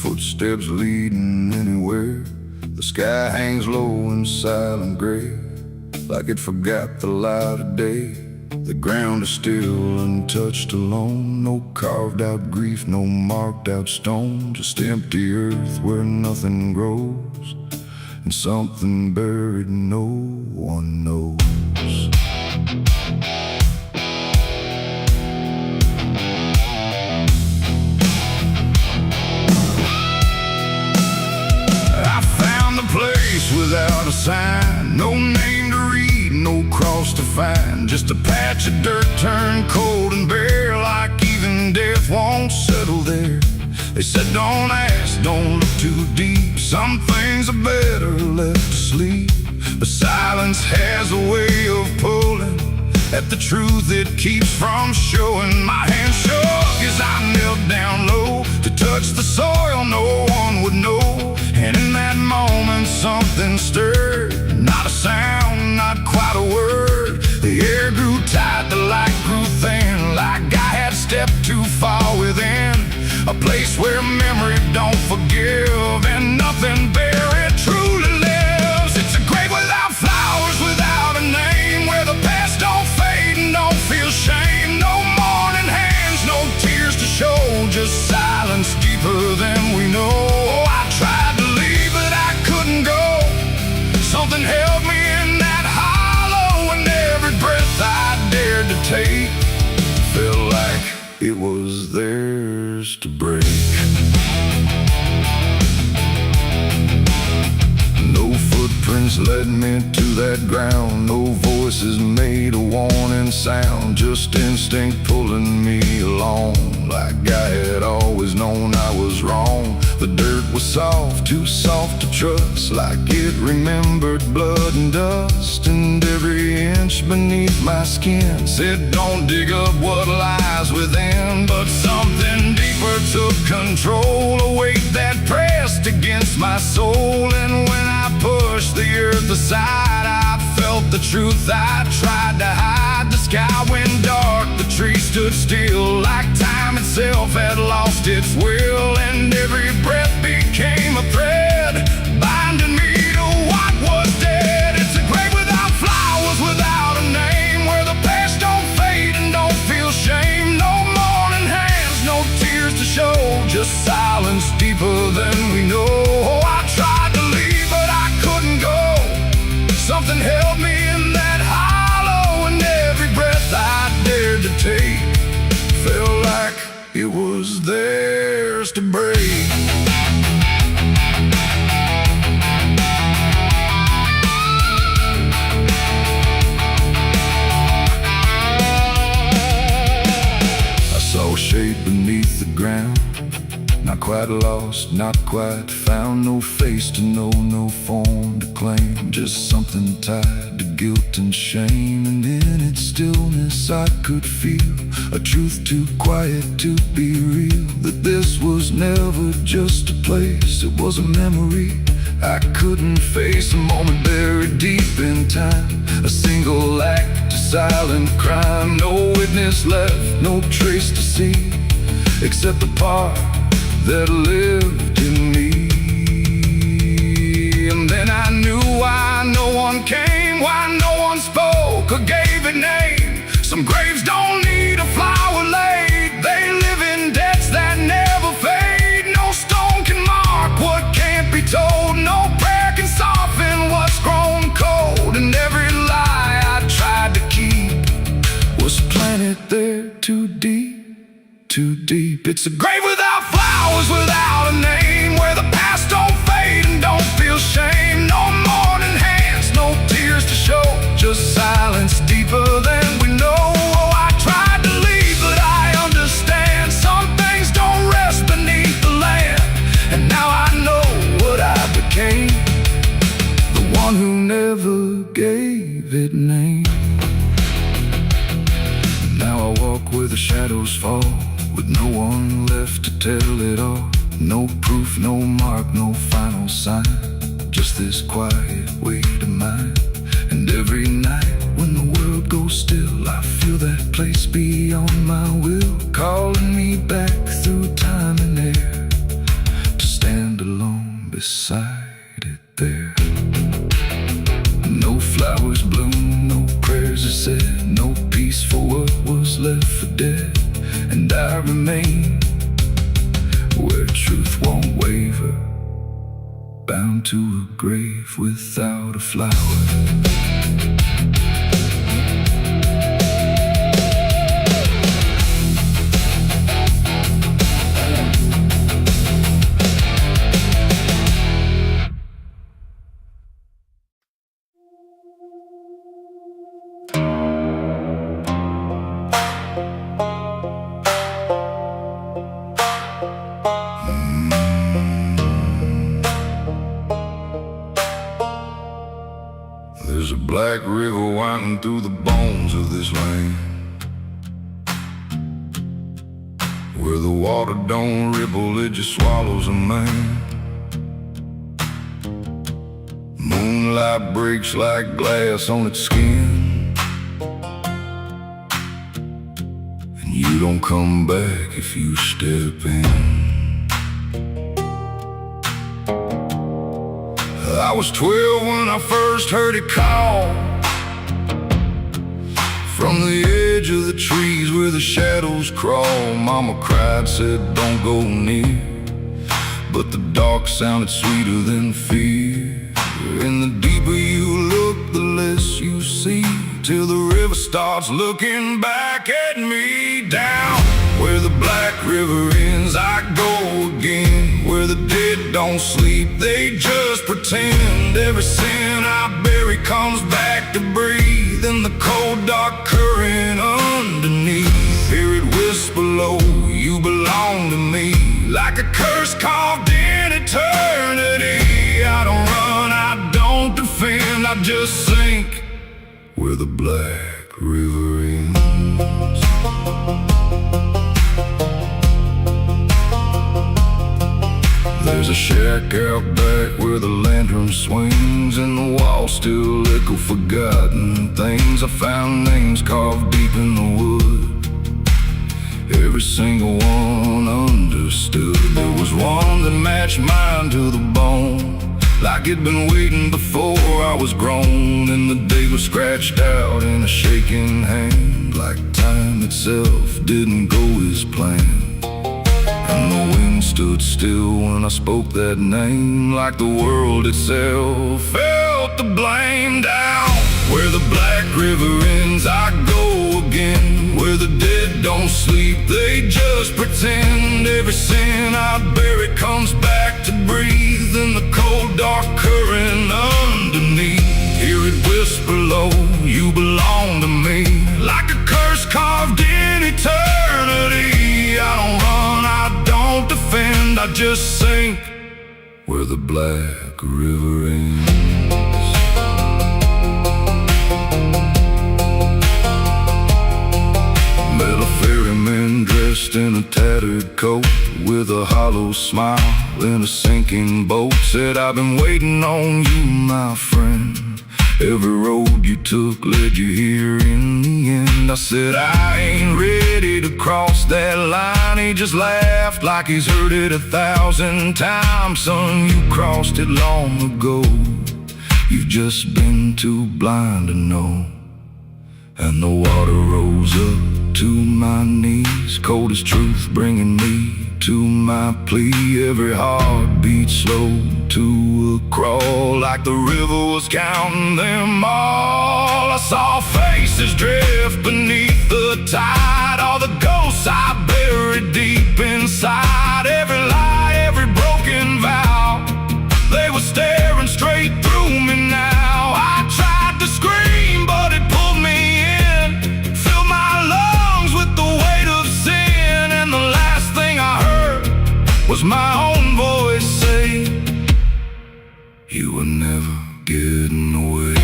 Footsteps leading anywhere. The sky hangs low in silent gray, like it forgot the light of day. The ground is still untouched, alone. No carved out grief, no marked out stone. Just empty earth where nothing grows, and something buried no one knows. Without a sign, no name to read, no cross to find. Just a patch of dirt turned cold and bare, like even death won't settle there. They said don't ask, don't look too deep. Some things are better left asleep. But silence has a way of pulling at the truth it keeps from showing. My hand shook as I knelt down low to touch the soil no one would know. And in that moment something stirred, not a sound, not quite a word. The air grew tight, the light grew thin, like I had stepped too far within a place where memory don't forgive, and nothing buried truly lives. It's a grave without flowers, without a name, where the past don't fade and don't feel shame. No mourning hands, no tears to show, just silence deeper than we know. I tried to leave, but I couldn't go. Something held me in that hollow, and every breath I dared to take felt like it was theirs to break. No footprints led me to that ground, no voices made a warning sound, just instinct pulling me along, like I had always known I was wrong. The dirt was soft, too soft to trust, like it remembered blood and dust. And every inch beneath my skin said don't dig up what lies within. But something deeper took control, a weight that pressed against my soul. And when I pushed the earth aside, I felt the truth I tried to hide. The sky went dark, the trees stood still, like time itself had lost its will. And every breath became a thread, binding me to what was dead. It's a grave without flowers, without a name, where the past don't fade and don't feel shame. No mourning hands, no tears to show, just silence deeper than we know. I tried to leave, but I couldn't go. Something held me in that hollow, and every breath I dared to take felt like it was theirs to break. I saw a shape beneath the ground, not quite lost, not quite found. No face to know, no form to claim, just something tied to guilt and shame. And in its stillness I could feel a truth too quiet to be real, that this was never just a place, it was a memory I couldn't face. A moment buried deep in time, a single act, a silent crime. No witness left, no trace to see, except the part that lived in me. And then I knew why no one came, why no one spoke or gave it name. Some graves don't need a flower laid, they live in debts that never fade. No stone can mark what can't be told, no prayer can soften what's grown cold. And every lie I tried to keep was planted there too deep, too deep. It's a grave without flowers, without a name, where the past don't fade and don't feel shame. No mourning hands, no tears to show, just silence deeper than we know. Oh, I tried to leave, but I understand some things don't rest beneath the land. And now I know what I became, the one who never gave it name. Now I walk where the shadows fall, with no one left to tell it all. No proof, no mark, no final sign, just this quiet weight of mine. And every night when the world goes still, I feel that place beyond my will, calling me back through time and air, to stand alone beside it there. No flowers bloom, no prayers are said, no peace for what was left for dead. And I remain where truth won't waver, bound to a grave without a flower. There's a black river winding through the bones of this land, where the water don't ripple, it just swallows a man. Moonlight breaks like glass on its skin, and you don't come back if you step in. I was 12 when I first heard it call, from the edge of the trees where the shadows crawl. Mama cried, said don't go near, but the dark sounded sweeter than fear. And the deeper you look, the less you see, till the river starts looking back at me. Down where the black river ends, I go again, where the dead don't sleep, they just pretend. Every sin I bury comes back to breathe in the cold dark current underneath. Hear it whisper low, you belong to me, like a curse carved in eternity. I don't run, I don't defend, I just sink where the black river ends. There's a shack out back where the lantern swings, and the walls still echo forgotten things. I found names carved deep in the wood, every single one understood. There was one that matched mine to the bone, like it'd been waiting before I was grown. And the day was scratched out in a shaking hand, like time itself didn't go as planned. And the wind stood still when I spoke that name, like the world itself felt the blame. Down where the black river ends, I go again, where the dead don't sleep, they just pretend. Every sin I bury comes back to breathe in the cold dark current underneath. Hear it whisper low, you belong to me, like a curse carved in eternity. I don't run, I don't defend, I just sink where the black river ends. Met a ferryman dressed in a tattered coat, with a hollow smile in a sinking boat. Said, I've been waiting on you, my friend. Every road you took led you here in the end. I said, I ain't ready to cross that line. He just laughed like he's heard it 1,000 times. Son, you crossed it long ago, you've just been too blind to know. And the water rose up to my knees, cold as truth, bringing me to my plea. Every heartbeat slow to a crawl, like the river was counting them all. I saw faces drift beneath the tide, all the ghosts I buried deep inside. Every lie, every broken vow, they were staring straight through me now. I tried to scream, but it pulled me in, filled my lungs with the weight of sin. And the last thing I heard was my own voice say, you were never getting away.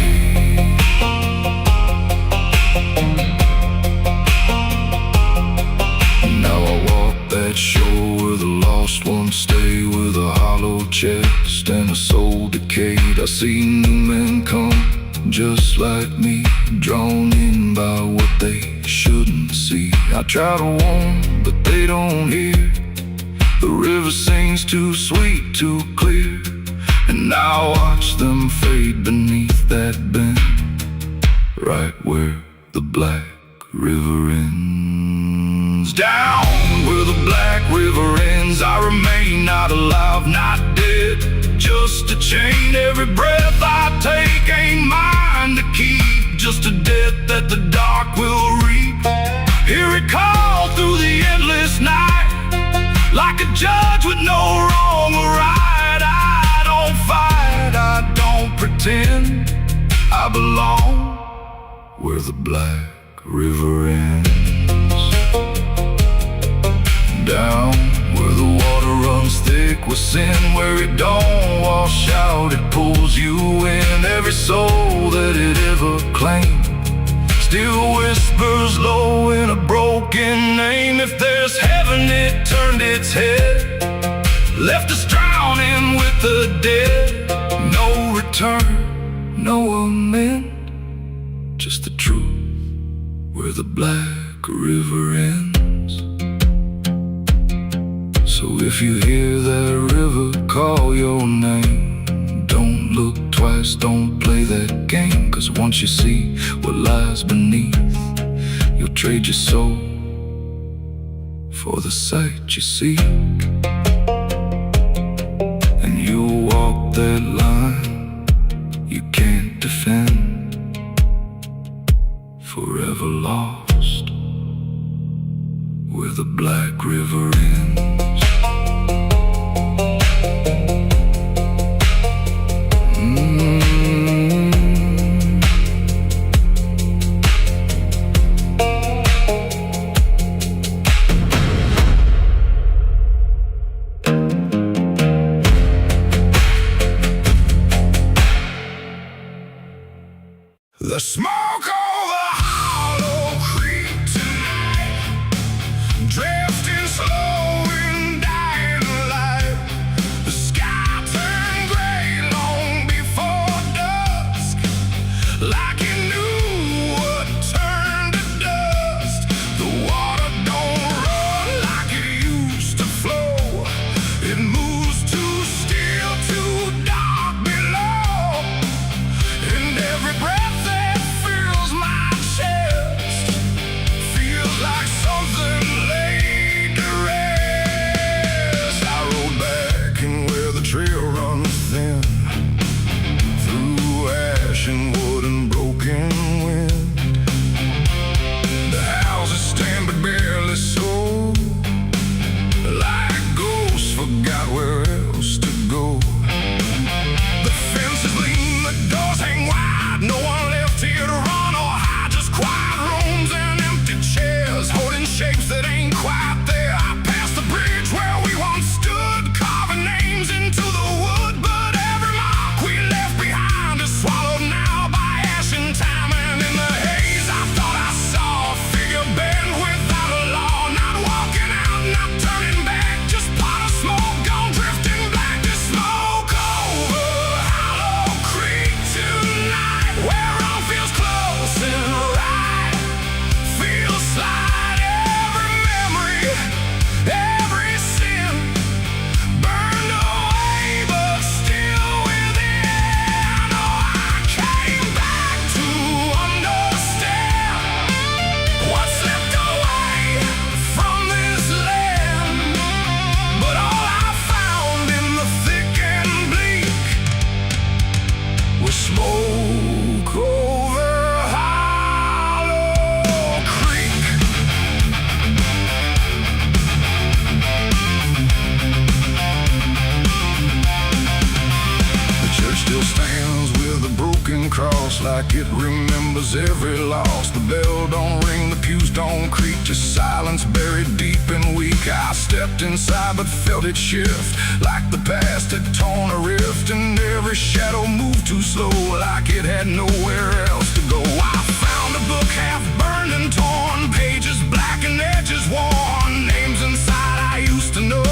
Now I walk that shore where the law lost one stay with a hollow chest and a soul decayed. I see new men come, just like me, drawn in by what they shouldn't see. I try to warn, but they don't hear. The river sings too sweet, too clear, and I watch them fade beneath that bend, right where the black river ends. Down where the black river ends, I remain not alive, not dead, just a chain. Every breath I take ain't mine to keep, just a debt that the dark will reap. Hear it call through the endless night, like a judge with no wrong or right. I don't fight, I don't pretend, I belong where the black river ends. Down where the water runs thick with sin, where it don't wash out, it pulls you in. Every soul that it ever claimed still whispers low in a broken name. If there's heaven, it turned its head, left us drowning with the dead. No return, no amend, just the truth where the black river ends. So if you hear that river call your name, don't look twice, don't play that game. Cause once you see what lies beneath, you'll trade your soul for the sight you seek. And you'll walk that line you can't defend, forever lost where the black river ends. The smoke over Hollow Creek tonight, drifting slow and dying light. The sky turned gray long before dusk, like it knew what turned to dust. The water don't run like it used to flow, it moves too still, too dark below. And every breath like it remembers every loss. The bell don't ring, the pews don't creak, just silence buried deep and weak. I stepped inside but felt it shift, like the past had torn a rift, and every shadow moved too slow, like it had nowhere else to go. I found a book half burned and torn, pages black and edges worn, names inside I used to know.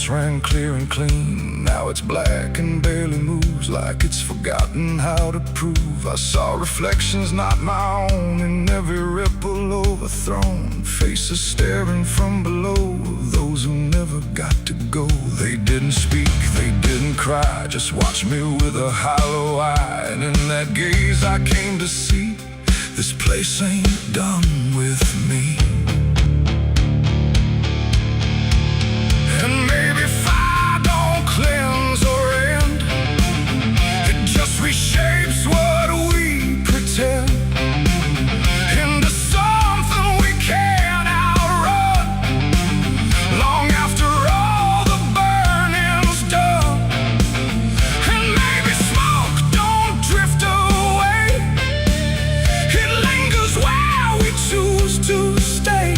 once ran clear and clean. Now it's black and barely moves, like it's forgotten how to prove. I saw reflections not my own in every ripple overthrown. Faces staring from below, those who never got to go. They didn't speak, they didn't cry, just watched me with a hollow eye. And in that gaze I came to see, this place ain't done with me. And maybe fire don't cleanse or end, it just reshapes what we pretend into something we can't outrun. Long after all the burning's done, and maybe smoke don't drift away, it lingers where we choose to stay.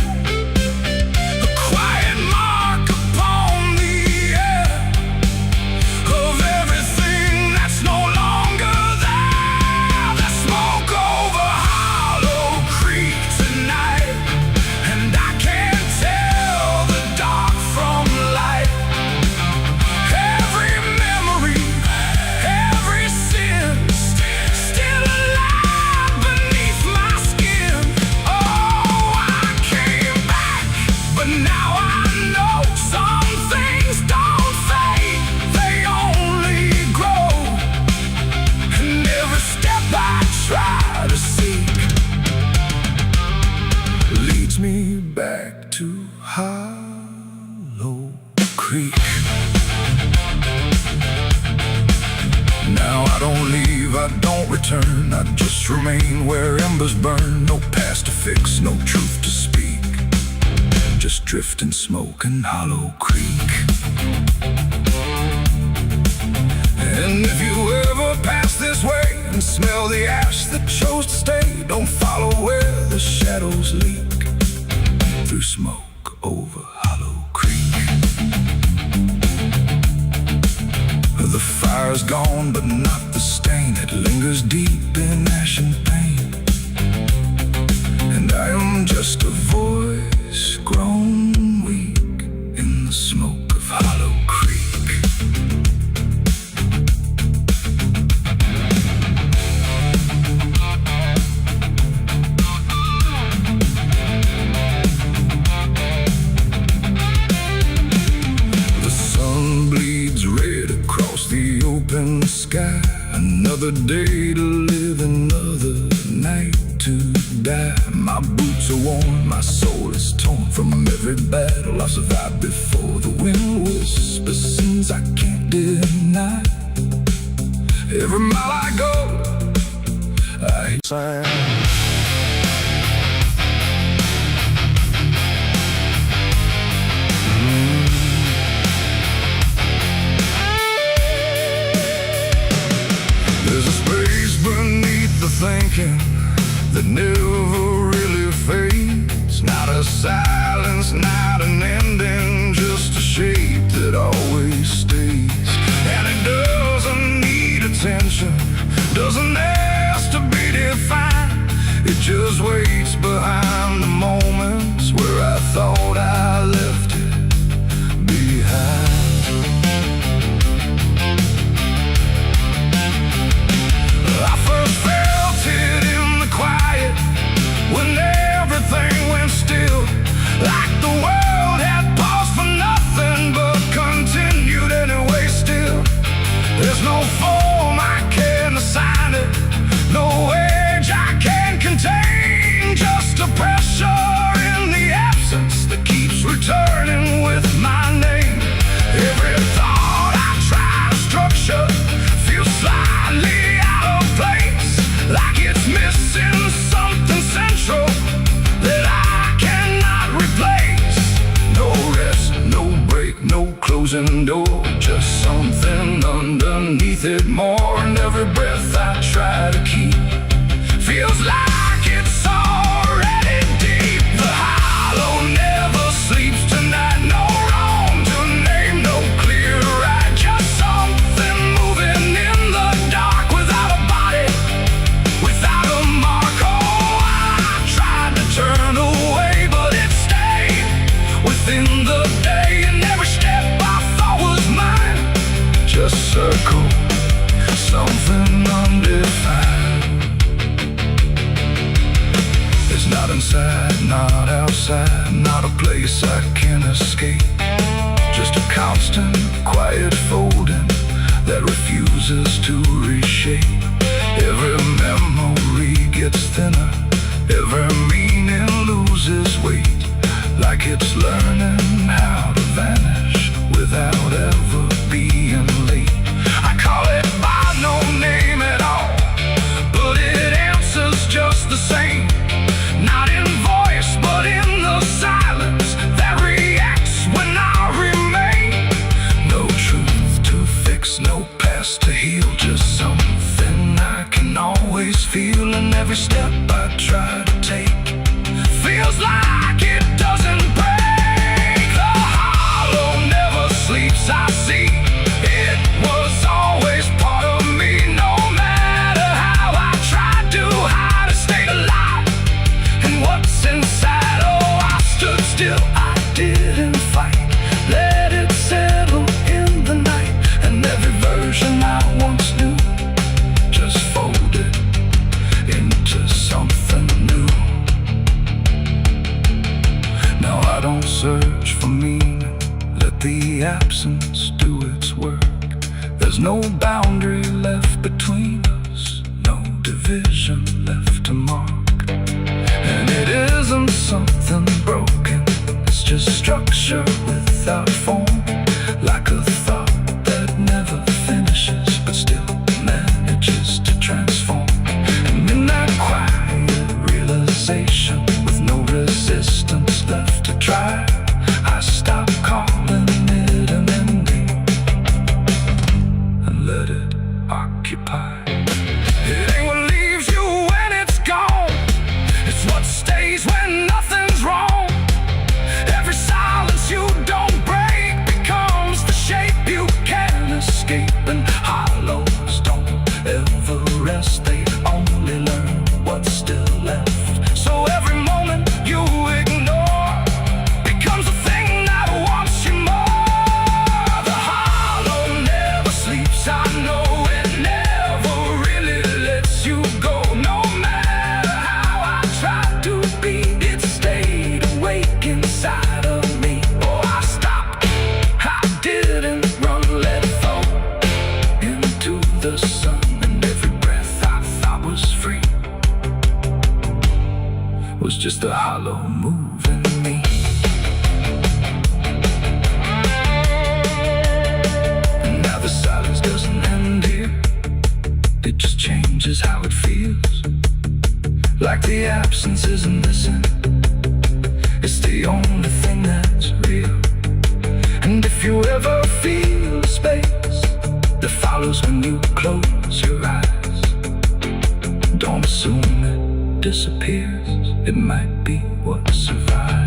Me back to Hollow Creek. Now I don't leave, I don't return, I just remain where embers burn. No past to fix, no truth to speak, just drift and smoke in Hollow Creek. And if you ever pass this way and smell the ash that chose to stay, don't follow where the shadows leak, through smoke over Hollow Creek. The fire's gone, but not the stain. It lingers deep in ash and pain. And I am just a voice grown weak in the smoke of Hollow Creek. Open sky, another day to live, another night to die. My boots are worn, my soul is torn from every battle I've survived before. The wind whispers sins I can't deny. Every mile I go, I hear sound. There's a space beneath the thinking that never really fades. Not a silence, not an ending, just a shape that always stays. And it doesn't need attention, doesn't ask to be defined. It just waits behind the moments where I thought I left it behind. I first felt it in the quiet, when everything went still, like the world had paused for nothing but continued anyway still. There's no form I can assign it, no age I can contain, just a pressure in the absence that keeps returning. inside, not outside, not a place I can escape. Just a constant, quiet folding that refuses to reshape. Every memory gets thinner, every meaning loses weight, like it's learning how to vanish without ever being late. I call it by no name at all, but it answers just the same. Not in voice, but in the silence that reacts when I remain. No truth to fix, no past to heal, just something I can always feel. And every step I try to take feels like it doesn't break. The hollow never sleeps, I see. It was always part of me, no matter how I tried to hide, it stayed alive. And what's inside, oh, I stood still, I didn't fight. Let it settle in the night, and every version I once knew just folded into something new. Now I don't search for meaning, let the absence do its work. There's no boundary left between us, no division left to mark. And it isn't something broken, it's just structure without form, like a thought that never finishes but still manages to transform. And in that quiet realization, with no resistance left to try, I stop calling it an ending and let it occupy. It ain't what leaves you when it's gone, it's what stays when nothing's wrong. Every silence you don't break becomes the shape you can't escape. And hollows don't ever rest, they only learn what's still left. So every moment you ignore becomes a thing that wants you more. The hollow never sleeps, I know it never really lets you go. No matter how I tried to be, it stayed awake inside of me. Oh, I stopped, I didn't run, let it fall into the sun. And every breath I thought was free was just a hollow moving me. And now the silence doesn't end here, it just changes how it feels. Like the absence isn't missing, it's the only thing that's real. And if you ever feel the space that follows when you close your eyes, don't assume it disappears, it might be what survives.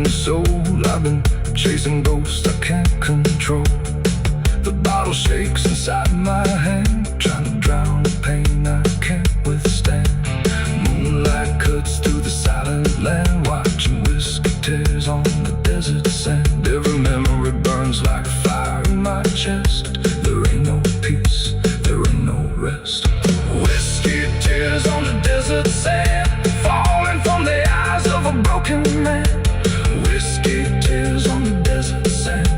Soul, I've been chasing ghosts I can't control. The bottle shakes inside my hand, trying to drown the pain I can't withstand. Moonlight cuts through the silent land, watching whiskey tears on the desert sand. Every memory burns like fire in my chest. There ain't no peace, there ain't no rest. Whiskey tears on the desert sand, falling from the eyes of a broken man. Whiskey tears on the desert sand,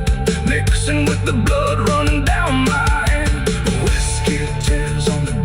mixing with the blood running down my hand. Whiskey tears on the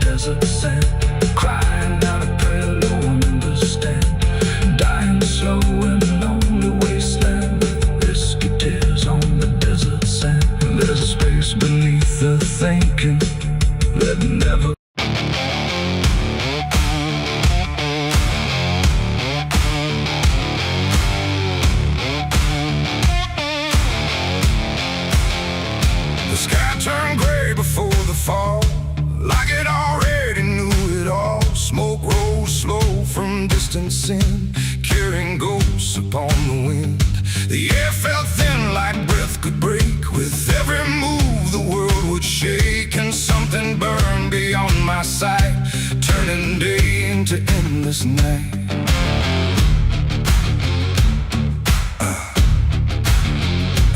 from distant sin, carrying ghosts upon the wind. The air felt thin like breath could break. With every move the world would shake, and something burned beyond my sight, turning day into endless night.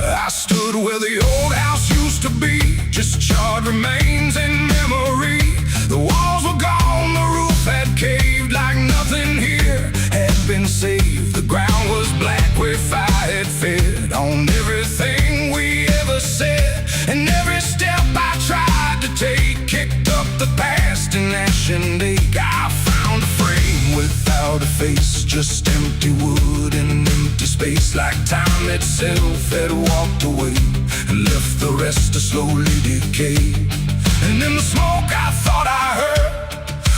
I stood where the old house used to be, just charred remains in memory. The walls were gone, the roof had caved, like nothing here had been saved. The ground was black where fire had fed on everything we ever said, and every step I tried to take kicked up the past in ash and ache. I found a frame without a face, just empty wood and empty space, like time itself had walked away and left the rest to slowly decay. And in the smoke I thought I heard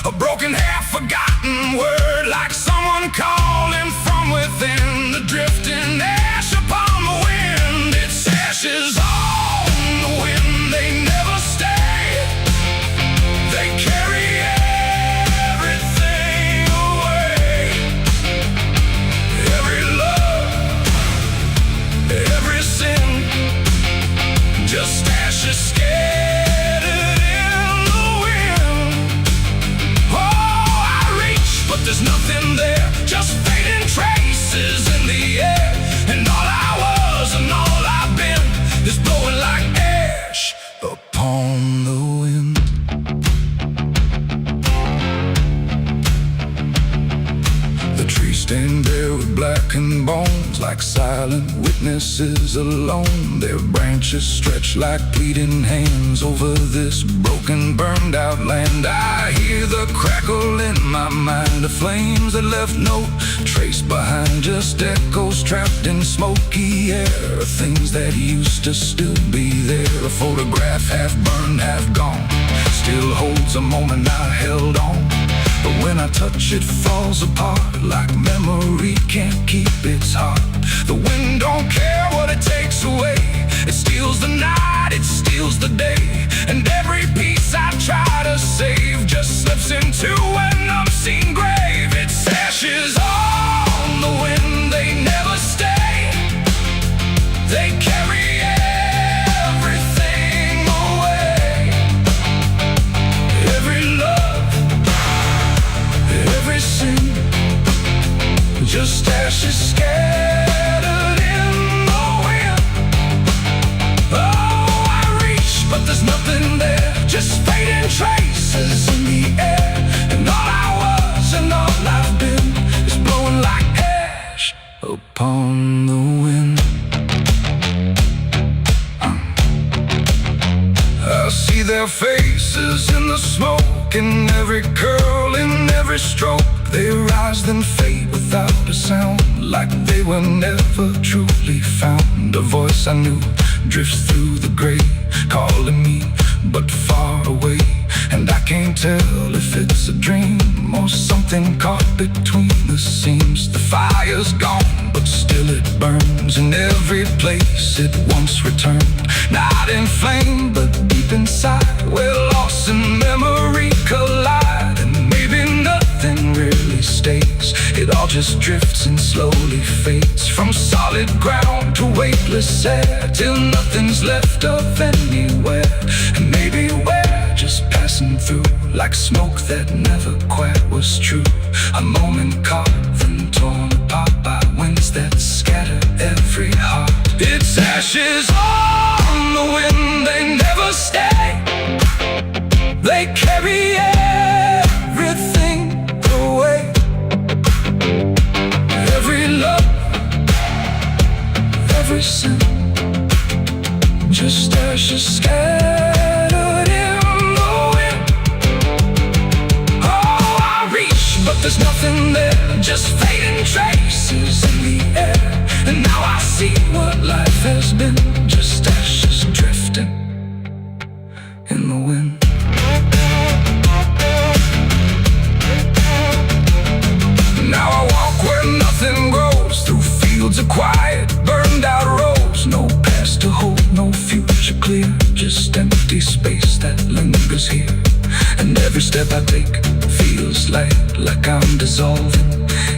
a broken, half-forgotten word, like someone calling from within, the drifting ash upon the wind. It's ashes on the wind, they never stay. They carry everything away. Every love, every sin, just ashes scattered in the wind. Oh, I reach, but there's nothing there, just fading traces in the air. And all I was and all I've been is blowing like ash upon the wind. The trees stand there with blackened bones, like silent witnesses alone. Their branches stretch like pleading hands over this broken, burned out land. I hear the crackle in my mind of flames that left no trace behind, just echoes trapped in smoky air, things that used to still be there. A photograph half burned, half gone, still holds a moment I held on. But when I touch it, falls apart, like memory can't keep its heart. The wind don't care what it takes away, it steals the night, it steals the day. And every piece I try to save just slips into an unseen grave. It's ashes on the wind, they never stay. They carry everything away. Every love, every sin, just ashes scattered in the wind. Oh, I reach, but there's nothing there, just fading traces in the air. And all I was and all I've been is blowing like ash upon the wind. I see their faces in the smoke, in every curl, in every stroke. They rise then fade without a sound, like they were never truly found. A voice I knew drifts through the gray, calling me but far away. And I can't tell if it's a dream or something caught between the seams. The fire's gone, but still it burns in every place it once returned. Not in flame, but deep inside, where loss and memory collide. And maybe nothing really stays, it all just drifts and slowly fades, from solid ground to weightless air, till nothing's left of anywhere. And maybe we're just passing through, like smoke that never quite was true. A moment carved and torn apart by winds that scatter every heart. It's ashes on the wind, they never stay. They carry everything away. Every love, every sin, just ashes scattered in the wind. Oh, I reach, but there's nothing there, just fading traces in the air. And now I see what life has been, just ashes drifting in the wind. Now I walk where nothing grows, through fields of quiet, burned out roads. No past to hold, no future clear, just empty space that lingers here. And every step I take feels like I'm dissolving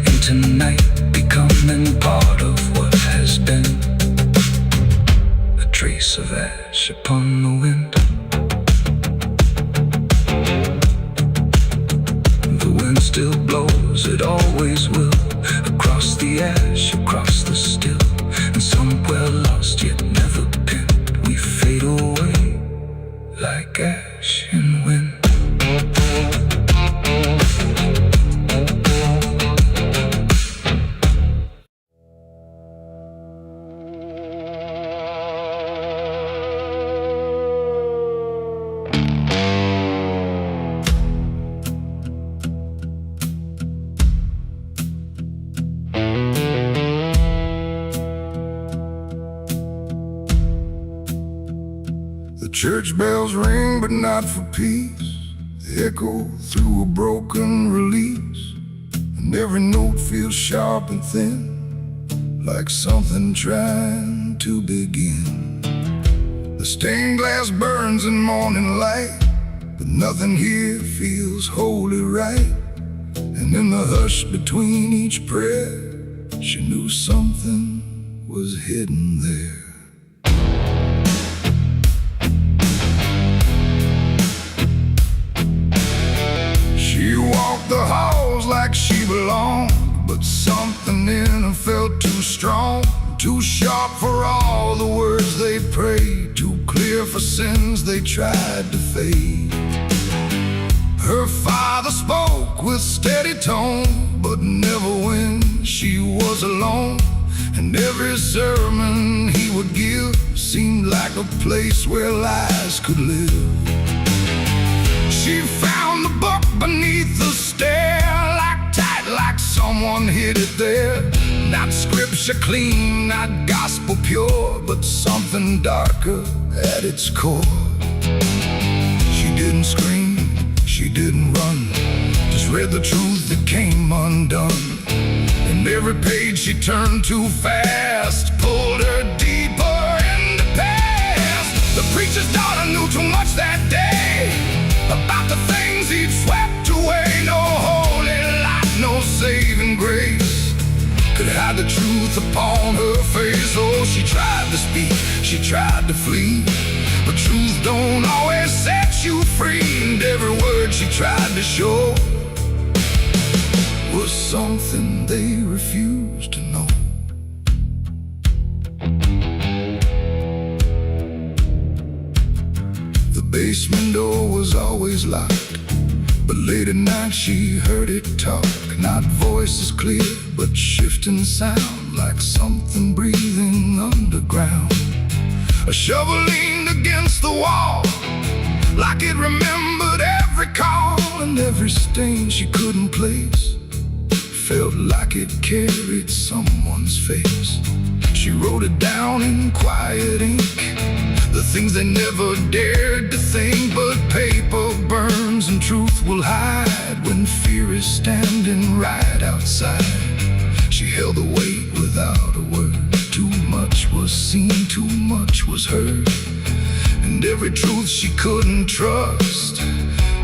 into night, becoming part of what has been. A trace of ash upon the wind. The wind still blows, it always will, across the ash, across the still, and somewhere lost yet never pinned, we fade away like ash in wind. The church bells ring, but not for peace. They echo through a broken release, and every note feels sharp and thin, like something trying to begin. The stained glass burns in morning light, but nothing here feels wholly right. And in the hush between each prayer, she knew something was hidden there. She walked the halls like she belonged, but something in her felt too strong, too sharp for all the words they prayed, too clear for sins they tried to fade. Her father spoke with steady tone, but never when she was alone. And every sermon he would give seemed like a place where lies could live. She found the book beneath the stair, locked tight like someone hid it there. Not scripture clean, not gospel pure, but something darker at its core. She didn't scream, she didn't run, just read the truth that came undone. And every page she turned too fast pulled her deeper in the past. The preacher's daughter knew too much that day about the things he'd swept away. No holy light, no saving grace could hide the truth upon her face. Oh, she tried to speak, she tried to flee, but truth don't always set you free. And every word she tried to show was something they refused to know. The basement door was always locked, but late at night she heard it talk. Not voices clear, but shifting sound, like something breathing underground. A shovel leaned against the wall, like it remembered every call. And every stain she couldn't place felt like it carried someone's face. She wrote it down in quiet ink, the things they never dared to think. But paper burns and truth will hide when fear is standing right outside. She held the weight without a word. Too much was seen, too much was heard, and every truth she couldn't trust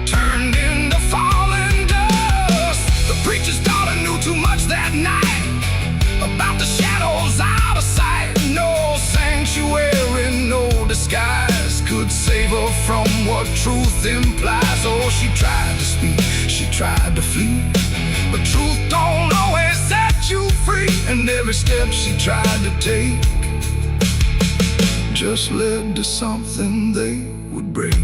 turned into falling dust. The preacher's daughter knew too much that night about the shadows out of sight. No sanctuary, no disguise could save her from what truth implies. Oh, she tried to speak, she tried to flee, but truth don't always set you free. And every step she tried to take just led to something they would break.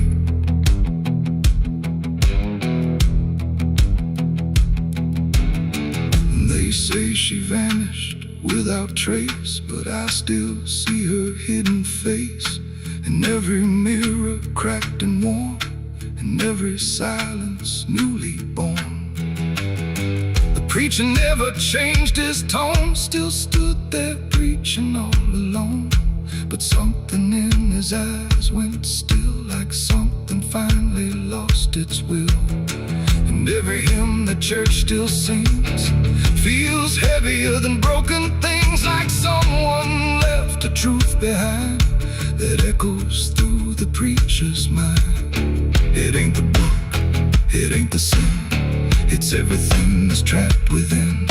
They say she vanished without trace, but I still see her hidden face in every mirror cracked and worn, in every silence newly born. The preacher never changed his tone, still stood there preaching all alone. But something in his eyes went still, like something finally lost its will. And every hymn the church still sings feels heavier than broken things, like someone left a truth behind that echoes through the preacher's mind. It ain't the book, it ain't the sin, It's everything that's trapped within.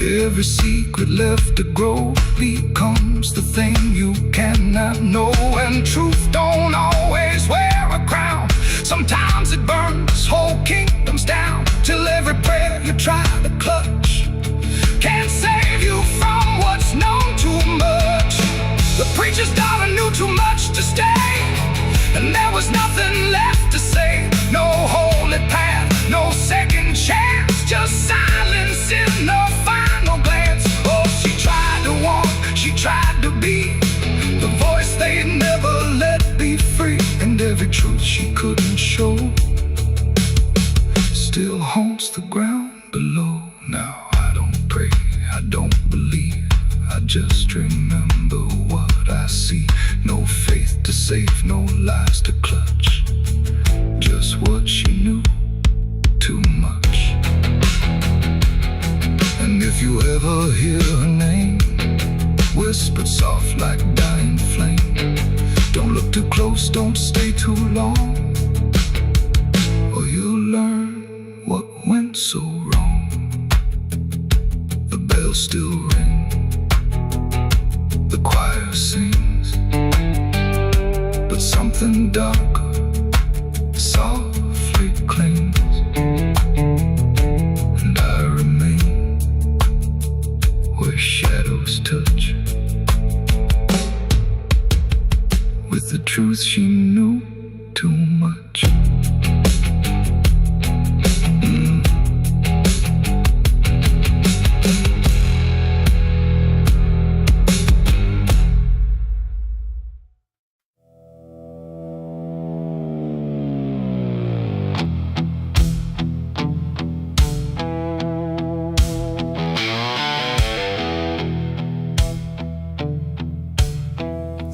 Every secret left to grow becomes the thing you cannot know. And truth don't always wear a crown. Sometimes it burns whole kingdoms down, till every prayer you try to clutch can't save you from what's known too much. The preacher's daughter knew too much to stay, and there was nothing left to say. No holy path, no second chance, just silence in the final glance. Oh, she tried to walk, she tried to be the voice they never let be free. And every truth she couldn't show still haunts the ground below. Now I don't pray, I don't believe, I just remember what I see. No faith to save, no lies to clutch, just what she knew too much. And if you ever hear her name whispered soft like dying flame, don't look too close, don't stay too long, or you'll learn what went so wrong. The bells still ring, the choir sings, but something darker softly clings. And I remain where shadows touch, with the truth she knew too much.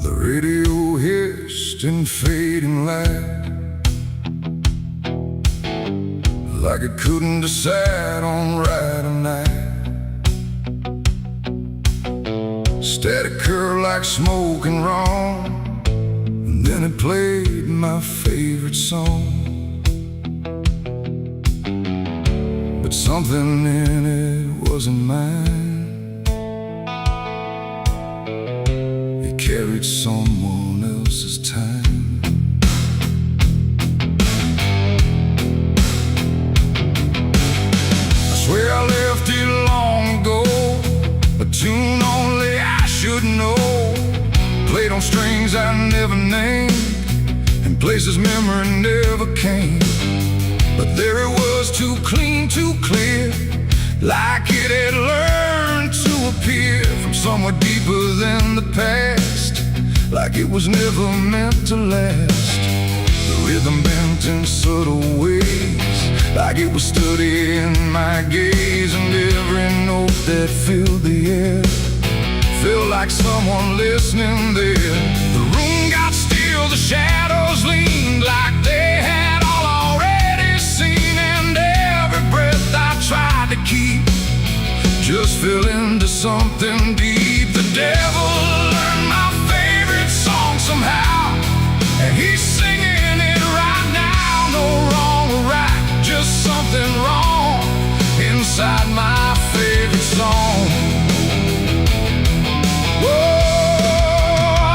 The radio hissed in fading light, like it couldn't decide on right or night. Static curled like smoke and wrong, and then it played my favorite song. But something in it wasn't mine. Carried someone else's time. I swear I left it long ago, a tune only I should know, played on strings I never named, and places memory never came. But there it was, too clean, too clear, like it had learned to appear from somewhere deeper than the past, like it was never meant to last. The rhythm bent in subtle ways, like it was studying my gaze. And every note that filled the air felt like someone listening there. The room got still, the shadows leaned like they had all already seen. And every breath I tried to keep just fell into something deep. The devil learned my favorite song somehow, and he's singing it right now. No wrong or right, just something wrong inside my favorite song. Whoa,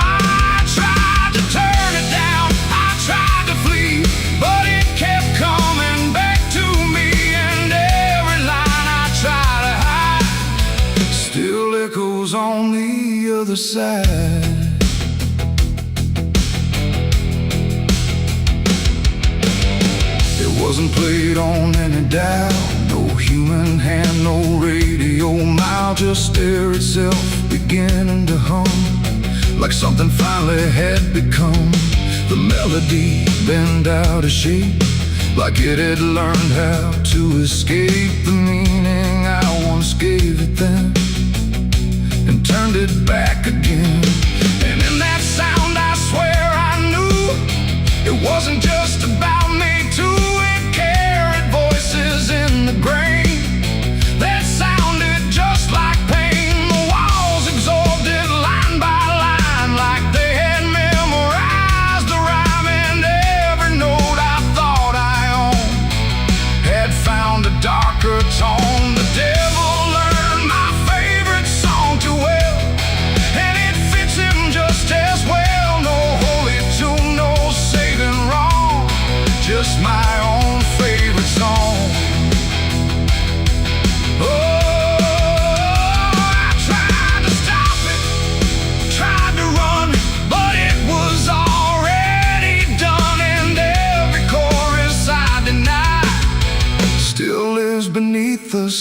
I tried to turn it down, I tried to flee, but it kept coming back to me. And every line I try to hide still echoes on the other side. It wasn't played on any dial, no human hand, no radio mile, just air itself beginning to hum, like something finally had become. The melody bent out of shape, like it had learned how to escape the meaning I once gave it then, and turned it back again. And in that sound I swear I knew it wasn't just about me too. It carried voices in the grain that sounded just like pain. The walls absorbed it line by line, like they had memorized the rhyme. And every note I thought I owned had found a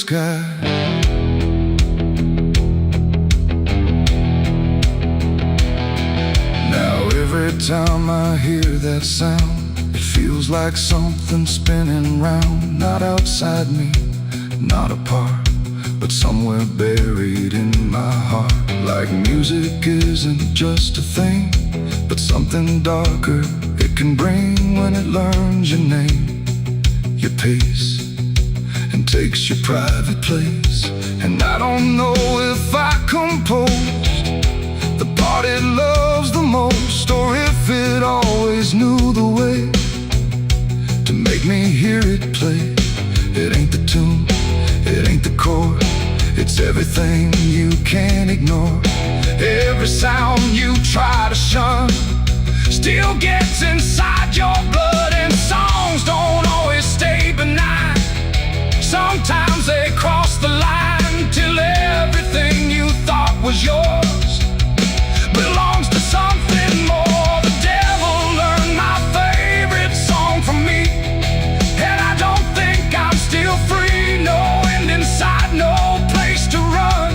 sky. Now every time I hear that sound, it feels like something spinning round. Not outside me, not apart, but somewhere buried in my heart. Like music isn't just a thing, but something darker it can bring when it learns your name, your pace, and takes your private place. And I don't know if I composed the part it loves the most, or if it always knew the way to make me hear it play. It ain't the tune, it ain't the chord, it's everything you can't ignore. Every sound you try to shun still gets inside your blood. And songs don't always stay benign. Sometimes they cross the line till everything you thought was yours belongs to something more. The devil learned my favorite song from me, and I don't think I'm still free. No end inside, no place to run,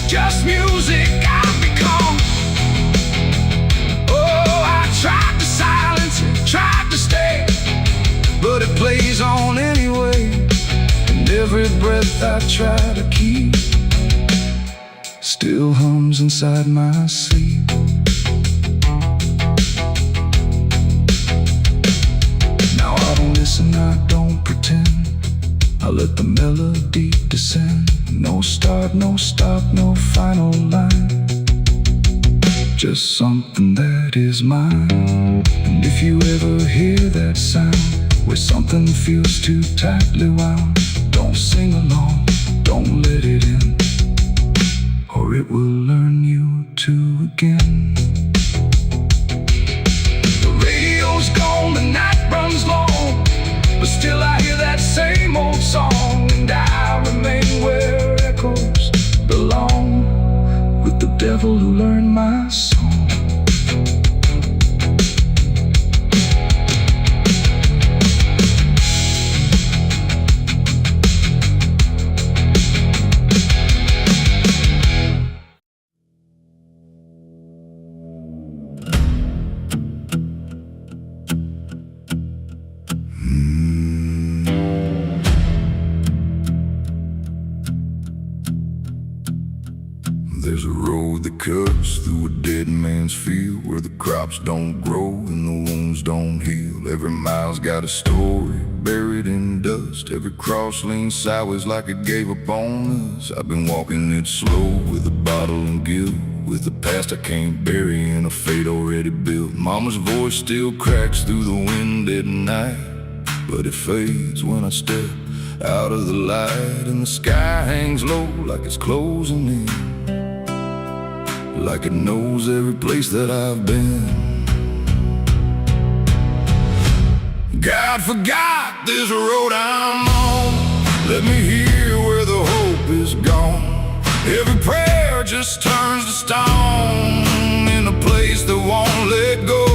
just music I've become. Oh, I tried to silence it, tried to stay, but it plays on anyway. And every breath I try to keep still hums inside my sleep. Now I don't listen, I don't pretend, I let the melody descend. No start, no stop, no final line, just something that is mine. And if you ever hear that sound where something feels too tightly wound, don't sing along, don't let it in, or it will learn you to again. The radio's gone, the night runs long, but still I hear that same old song. And I remain where echoes belong, with the devil who learned my song. There's a road that cuts through a dead man's field, where the crops don't grow and the wounds don't heal. Every mile's got a story buried in dust. Every cross leans sideways like it gave up on us. I've been walking it slow with a bottle and guilt, with the past I can't bury in a fate already built. Mama's voice still cracks through the wind at night, but it fades when I step out of the light. And the sky hangs low like it's closing in, like it knows every place that I've been. God forgot this road I'm on, let me hear where the hope is gone. Every prayer just turns to stone in a place that won't let go.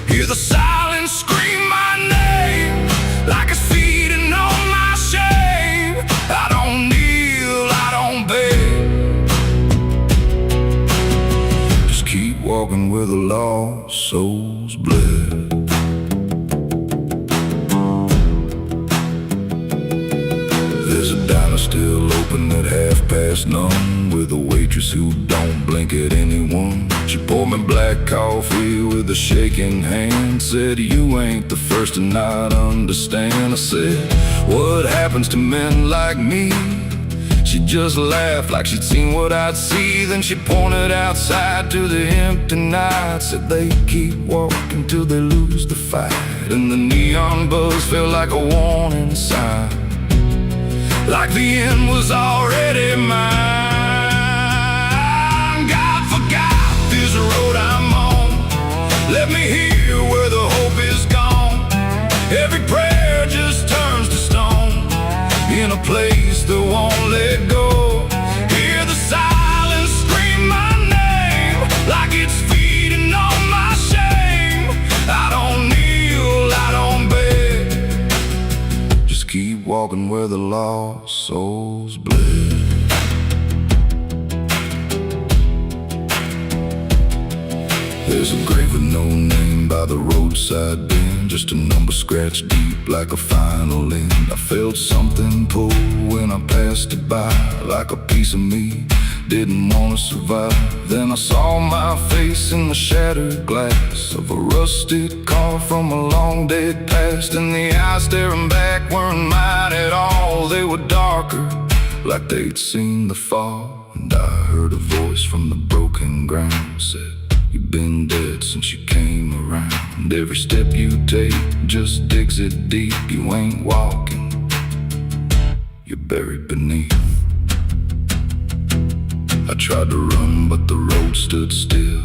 Hear the silence scream my name like it's feeding on my shame. I don't kneel, I don't beg, keep walking where the lost souls bled. There's a diner still open at 1:30, with a waitress who don't blink at anyone. She poured me black coffee with a shaking hand, said, "You ain't the first to not understand." I said, "What happens to men like me?" She just laughed like she'd seen what I'd see. Then she pointed outside to the empty night, said they keep walking till they lose the fight. And the neon buzz felt like a warning sign, like the end was already mine. God forgot this road I'm on, let me hear where the hope is gone. Every prayer just turns to stone in a place that won't let go. Hear the silence scream my name like it's feeding on my shame. I don't kneel, I don't beg, just keep walking where where the lost souls bled. There's a grave with no name by the roadside bend, just a number scratched deep like a final end. I felt something pull when I passed it by, like a piece of me didn't want to survive. Then I saw my face in the shattered glass of a rusted car from a long dead past, and the eyes staring back weren't mine at all. They were darker, like they'd seen the fall. And I heard a voice from the broken ground said, "You've been dead since you came around. Every step you take just digs it deep. You ain't walking, you're buried beneath." I tried to run, but the road stood still,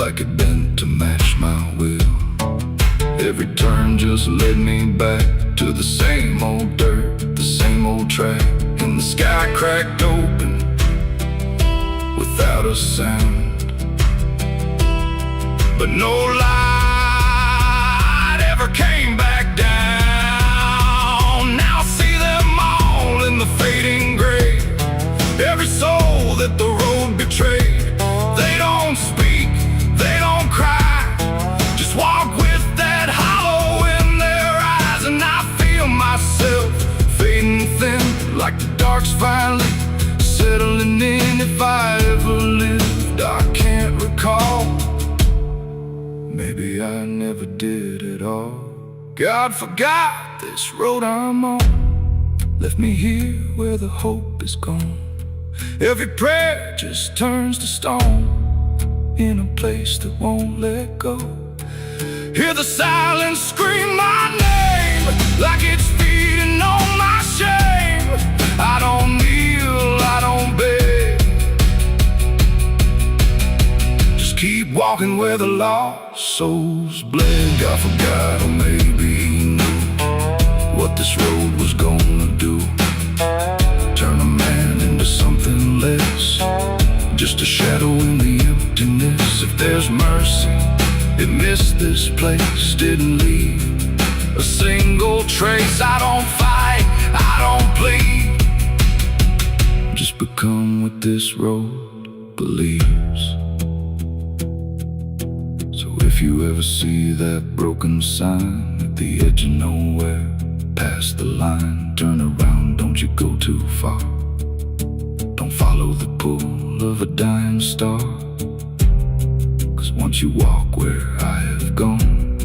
like it bent to match my will. Every turn just led me back to the same old dirt, the same old track. And the sky cracked open without a sound, but no light ever came back down. Now I see them all in the fading gray, every soul that the road betrayed. They don't speak, they don't cry, just walk with that hollow in their eyes. And I feel myself fading thin, like the dark's finally settling in. If I ever lived, I can't recall. Maybe I never did at all. God forgot this road I'm on, left me here where the hope is gone. Every prayer just turns to stone, in a place that won't let go. Hear the silence scream my name, like it's feeding on my shame. I don't kneel, I don't beg, just keep walking where the lost souls bled. God forgot, or maybe he knew what this road was gonna do. Turn a man into something less, just a shadow in the emptiness. If there's mercy, it missed this place, didn't leave a single trace. I don't fight, I don't plead, just become what this road believes. So if you ever see that broken sign at the edge of nowhere, past the line, turn around, don't you go too far. Don't follow the pull of a dying star, 'cause once you walk where I have gone,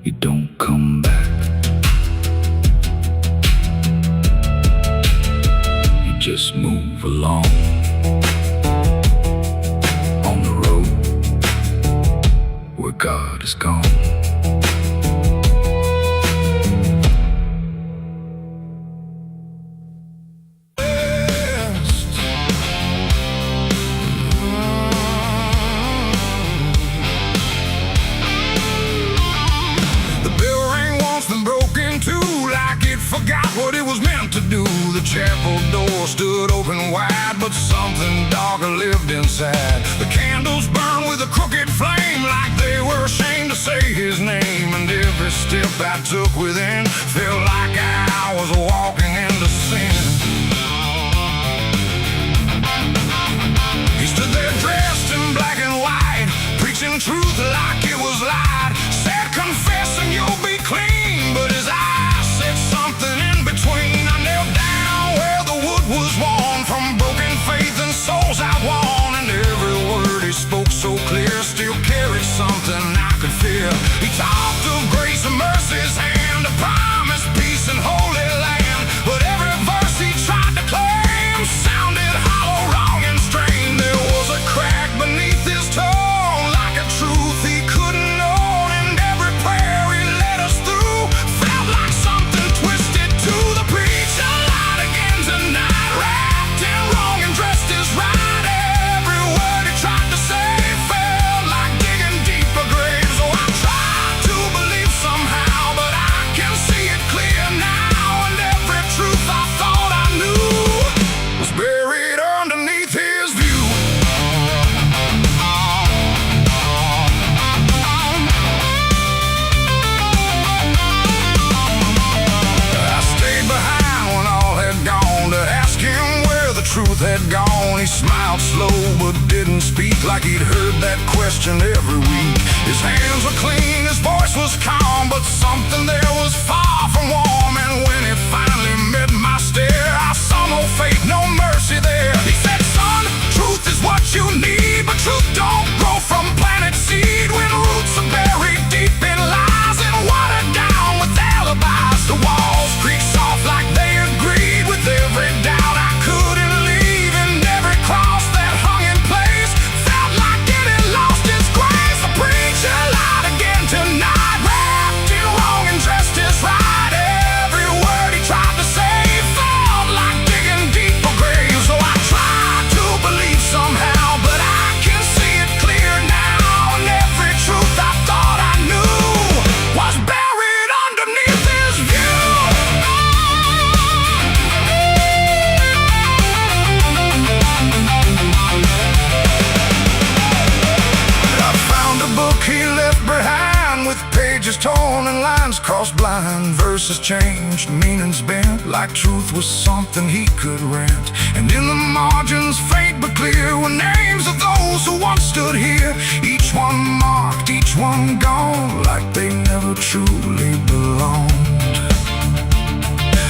you don't come back. You just move along on the road where God is gone. Forgot what it was meant to do. The chapel door stood open wide, but something darker lived inside. The candles burned with a crooked flame, like they were ashamed to say his name. And every step I took within felt like I was walking into sin. He stood there dressed in black and white, preaching truth like it was light. Said, confessing you'll be clean, but his eyes said something in between. I knelt down where the wood was worn from broken faith and souls I won. And every word he spoke so clear still carried something I could feel. He talked of grace and mercy's hand, a promise, peace and holy land. had gone, he smiled slow but didn't speak, like he'd heard that question every week. His hands were clean, his voice was calm, but something there was far from warm. And when he finally met my stare, I saw no fate, no mercy there. He said, son, truth is what you need, but truth don't grow from planet seed. When roots are buried deep in lies and watered down with alibis, the walls creak soft like they agreed with every doubt I couldn't leave. And every cross that hung in place felt like it had lost its grace. The preacher lied again tonight, wrapped in wrong and dressed as right. Every word he tried to say felt like digging deep for graves. So I tried to believe somehow, but I can see it clear now. And every truth I thought I knew was buried underneath his view. I found a book he left behind, with pages torn and lines crossed blind. Verses changed, meanings bent, like truth was something he could rent. And in the margins, faint but clear, were names of those who once stood here. Each one marked, each one gone, like they never truly belonged.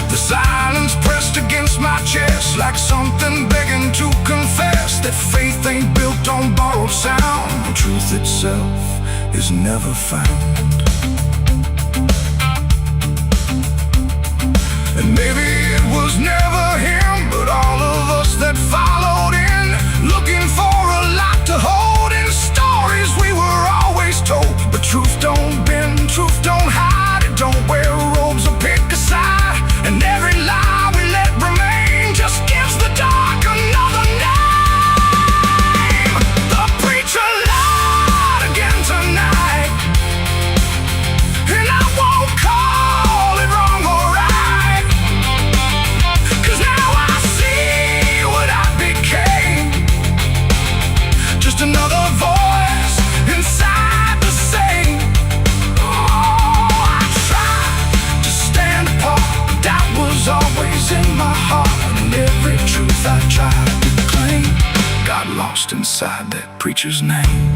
The silence pressed against my chest, like something begging to confess that faith ain't built on borrowed sound. The truth itself is never found. And maybe it was never him, but all of us that followed in, looking for a lot to hold in stories we were always told. But truth don't bend, truth don't hide, it don't wear robes or pick a side. And every lie we let remain just gives the dark another name. The preacher lied again tonight, and I won't call it wrong or right, 'cause now I see what I became. Just another voice inside the same. Oh, I tried to stand apart, but doubt was always in my heart. And every truth I tried to claim got lost inside that preacher's name.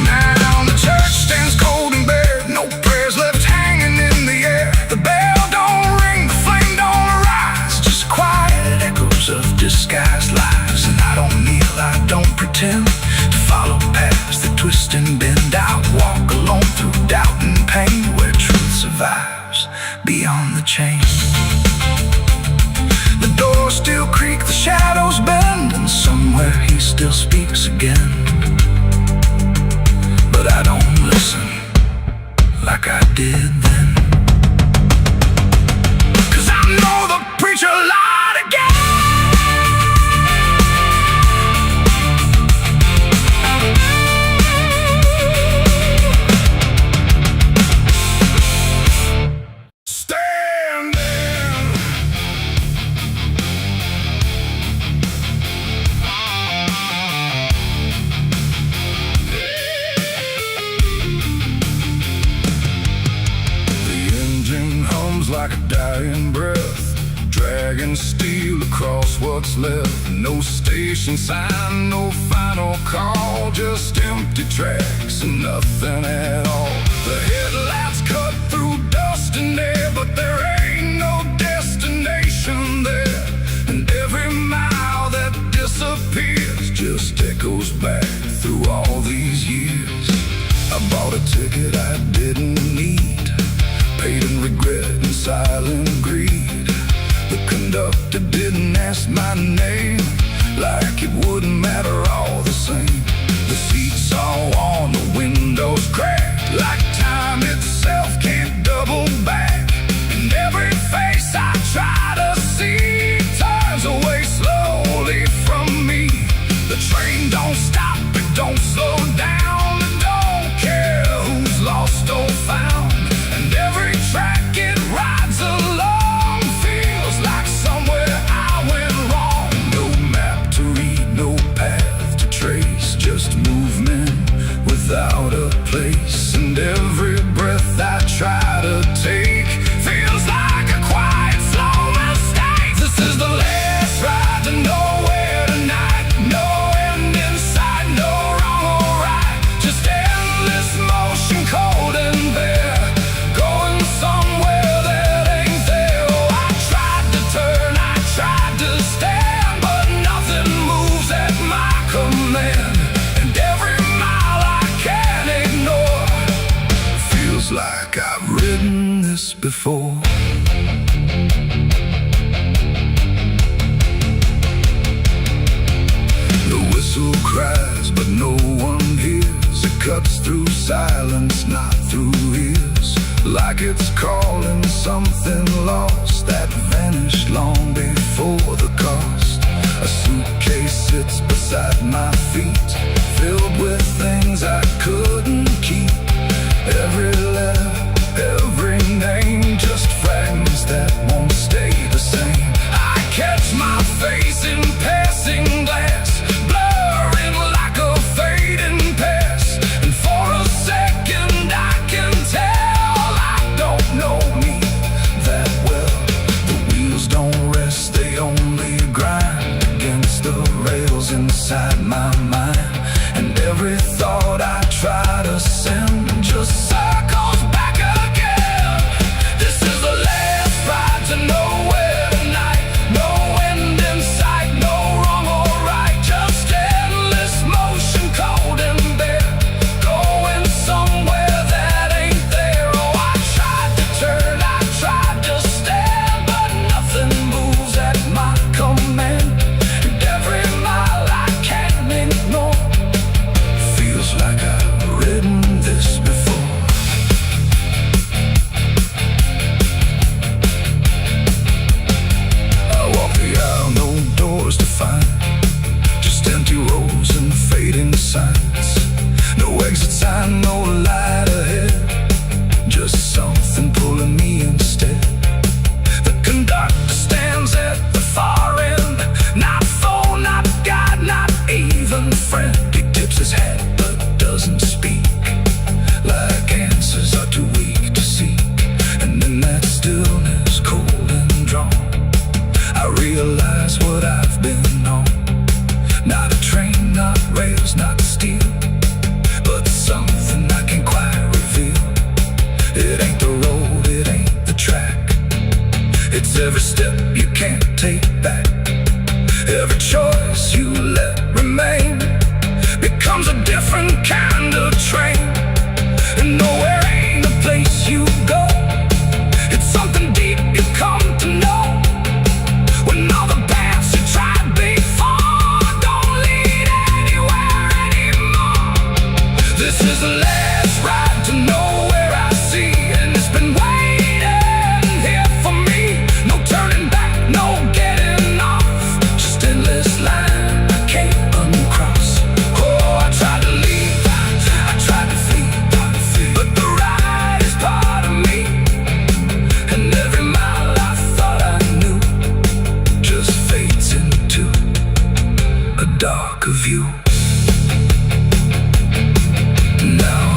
Now the church stands cold and bare, no prayers left hanging in the air. The bell don't ring, the flame don't rise, just quiet echoes of disguised lies. And I don't kneel, I don't pretend to follow paths that twist and bend. I walk alone through doubt and pain, where truth survives beyond the chain. The doors still creak, the shadows bend, and somewhere he still speaks again. But I don't listen like I did then, 'cause I know the preacher lied again. Like a dying breath, dragging steel across what's left. No station sign, no final call, just empty tracks and nothing at all. The headlights cut through dust and air, but there ain't no destination there. And every mile that disappears just echoes back through all these years. I bought a ticket I didn't need, paid in regret and silent greed. The conductor didn't ask my name, like it wouldn't matter all the same. The seats all on, the windows cracked, like time itself can't double back. And every face I try to see turns away slowly from me. The train don't stop, it don't slow down, it don't care who's lost or found. And every track it rides along feels like somewhere I went wrong. No map to read, no path to trace, just movement without place, and every breath I try to take feels like a quiet, slow mistake. This is the last ride to nowhere tonight. No end in sight, no wrong or right. Just endless motion, cold and bare, going somewhere that ain't there. Oh, I tried to turn, I tried to stand, but nothing moves at my command. And every mile I can't ignore feels like I've ridden this before. The whistle cries, but no one hears. It cuts through silence, not through ears. Like it's calling something lost that vanished long before the cost. A suitcase sits beside my feet, filled with things I couldn't keep. Every letter, every name, just fragments that won't stay the same. I catch my face in passing glass, blurring like a fading past. And for a second I can tell I don't know me that well. The wheels don't rest, they only grind against the rails inside my mind. And every thought I try to send just circles back again. This is the last ride to nowhere tonight. No end in sight, no wrong or right. Just endless motion, cold and bare, going somewhere that ain't there. Oh, I tried to turn, I tried to stand, but nothing moves at my command. And every mile I can't ignore feels like I've ridden this before. I walk the aisle, no doors to find, just empty rows and fading signs. No exit sign, no light ahead, just something pulling me instead. The conductor stands at the far end, not foe, not guide, not even friend. He tips his hat but doesn't speak, like answers are too weak to seek. And in that stillness, cold and drawn, I realize what I've been on. Not a train, not rails, not steel, but something I can't quite reveal. It ain't the road, it ain't the track. It's every step you can't take back. Every choice you let remain becomes a different kind of train. And nowhere ain't a place you go, it's something deep you come to know. When all the paths you tried before don't lead anywhere anymore. This is the last ride to nowhere I see, and it's been waiting here for me. No turning back, no getting off, just endless line I can't uncross. Oh, I tried to leave, I tried to flee, but the ride is part of me. And every mile I thought I knew just fades into a darker view. Now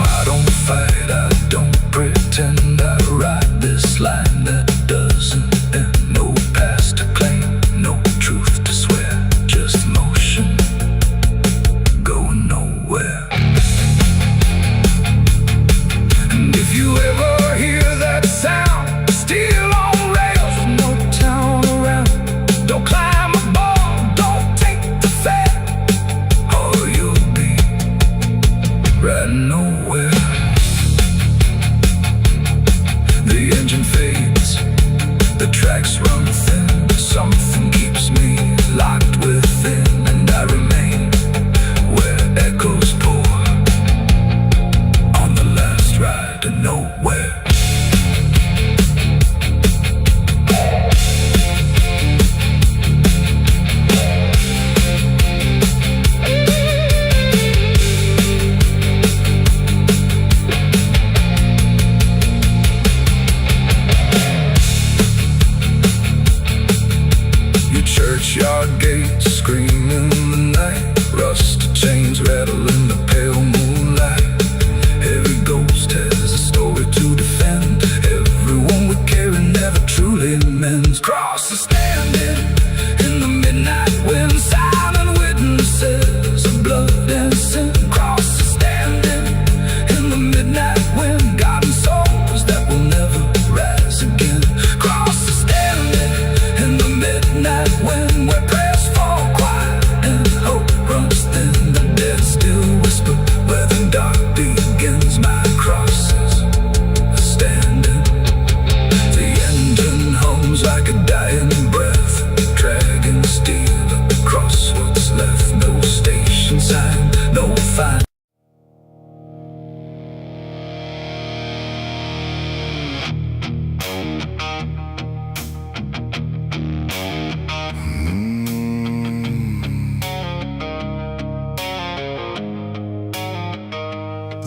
innocent crosses standing in the midnight wind, guiding souls that will never rise again. Crosses standing in the midnight wind, where prayers fall quiet and hope runs thin. The dead still whisper where the dark begins. My crosses are standing. The engine hums like a dying breath, dragging steel across what's left. No station sign, no fine.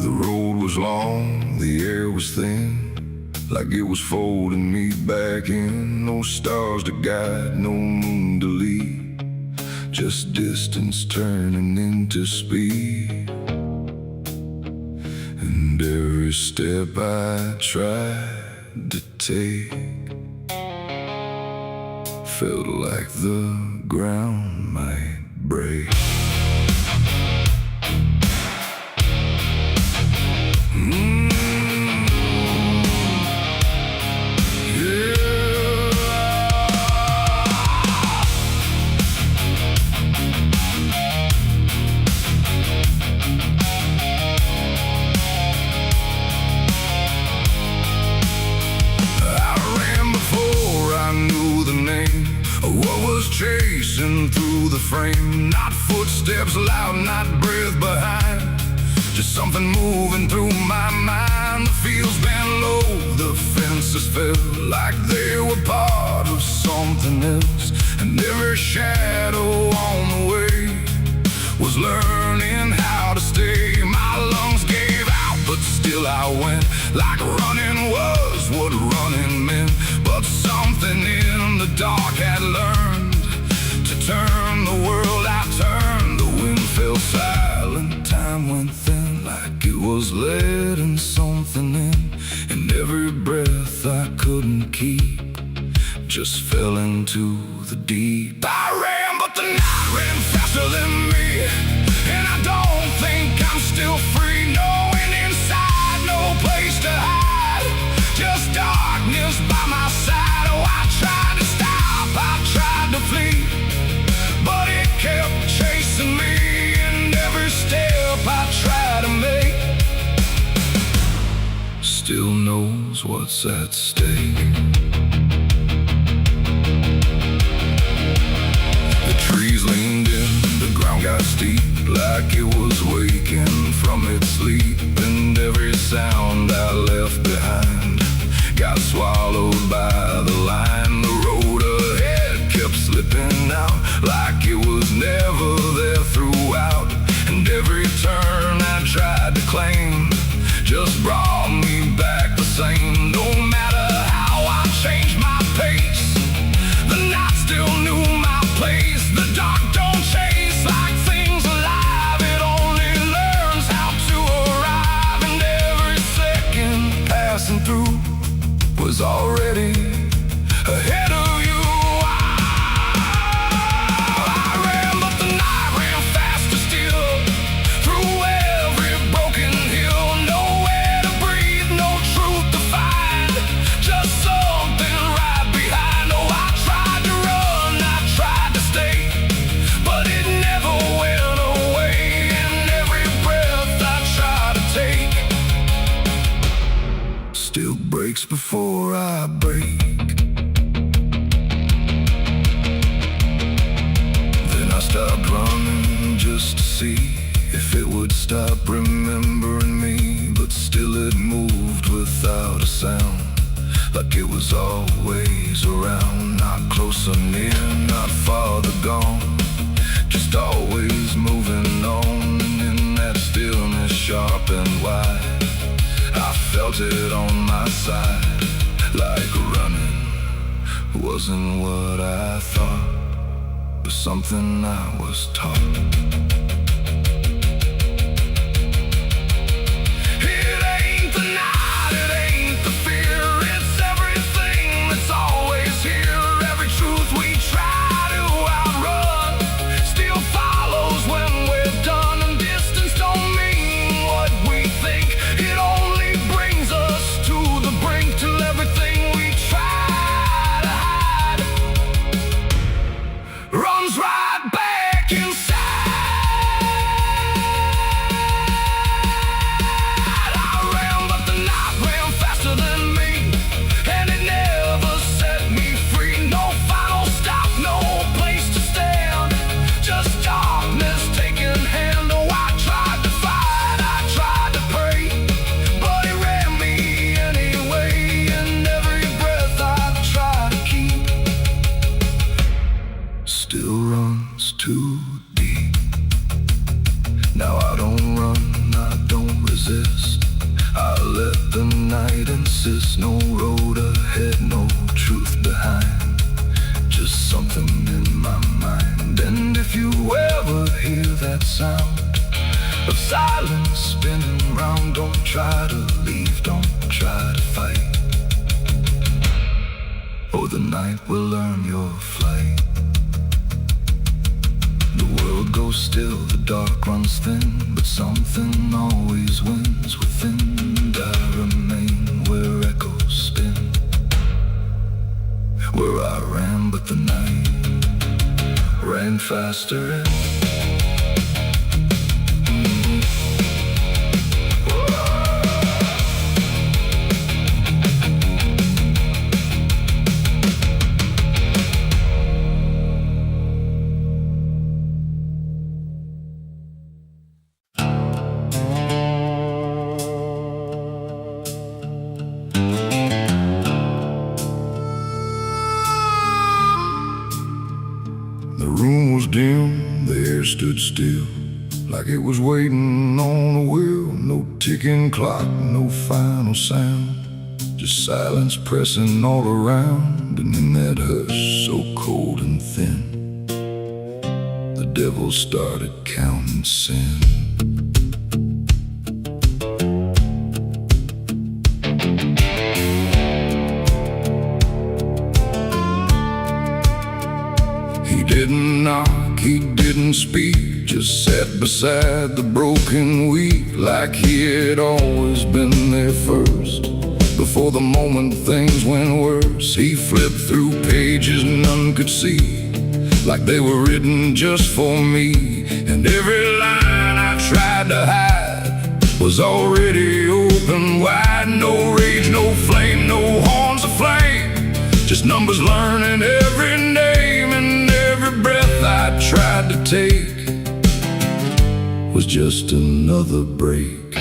The road was long, the air was thin, like it was folding me back in. No stars to guide, no moon to lead, just distance turning into speed. And every step I tried to take felt like the ground might break. Chasing through the frame, not footsteps loud, not breath behind, just something moving through my mind. The fields bent low, the fences felt like they were part of something else, and every shadow on the way was learning how to stay. My lungs gave out, but still I went, like running was what running meant. But something in the dark had learned to turn the world. I turned, the wind fell silent, time went thin, like it was letting something in. And every breath I couldn't keep just fell into the deep. I ran, but the night ran faster than me, and I don't think I'm still free. Knowing inside, no place to hide, just darkness by my side. Oh, I tried to stop, I tried to flee, but it kept chasing me. And every step I try to make still knows what's at stake. The trees leaned in, the ground got steep, like it was waking from its sleep. And every sound I left behind got swallowed by the line. The road ahead kept slipping out, like it was never there throughout. And every turn I tried to claim just brought me back the same. No matter how I changed my pace, the night still knew my place. The dark don't chase like things alive, it only learns how to arrive. And every second passing through was already ahead of you. I ran, but the night ran faster still, through every broken hill. Nowhere to breathe, no truth to find, just something right behind. Oh, I tried to run, I tried to stay, but it never went away. And every breath I try to take still breaks before I break. Then I stopped running just to see if it would stop remembering me. But still it moved without a sound, like it was always around. Not close or near, not farther gone, just always moving on. And in that stillness sharp and wide, I felt it on my side, like running wasn't what I thought, but something I was taught. It ain't the night, it ain't the fear, it's everything that's always here. Every truth we try to outrun still follows when we're done. And distance persist. I let the night insist. No road ahead, no truth behind, just something in my mind. And if you ever hear that sound of silence spinning round, don't try to leave, don't try to fight, or the night will learn your flight. The world goes still, the dark runs thin, but something always wins within. And I remain where echoes spin, where I ran, but the night ran faster in. The room was dim, the air stood still, like it was waiting on a wheel. No ticking clock, no final sound, just silence pressing all around. And in that hush, so cold and thin, the devil started counting sin. He didn't knock, he didn't speak, just sat beside the broken wheat, like he had always been there first. Before the moment things went worse, he flipped through pages none could see, like they were written just for me. And every line I tried to hide was already open wide. No rage, no flame, no horns of flame, just numbers learning every name. And every breath I tried to take was just another break.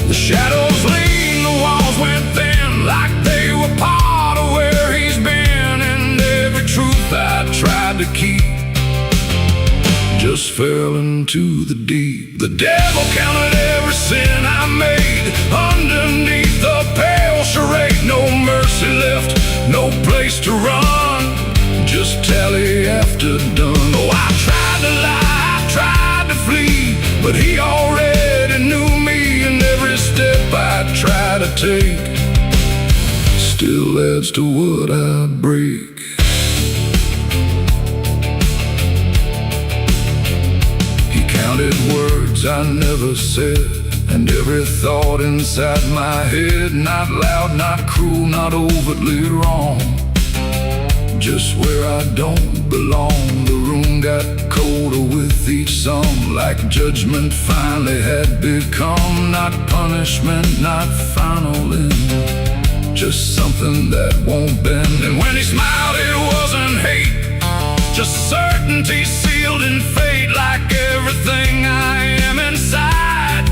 The shadows lean, the walls went thin, like they were part of where he's been. And every truth I tried to keep just fell into the deep. The devil counted every sin I made underneath the pale charade. No mercy left, no place to run, just tally after done. Oh, I tried to lie, I tried to flee, but he already knew me. And every step I try to take still adds to what I break. He counted words I never said, and every thought inside my head, not loud, not cruel, not overtly wrong, just where I don't belong. The room got colder with each song, like judgment finally had become not punishment, not final end, just something that won't bend. And when he smiled, it wasn't hate, just certainty sealed in fate. Like everything I am inside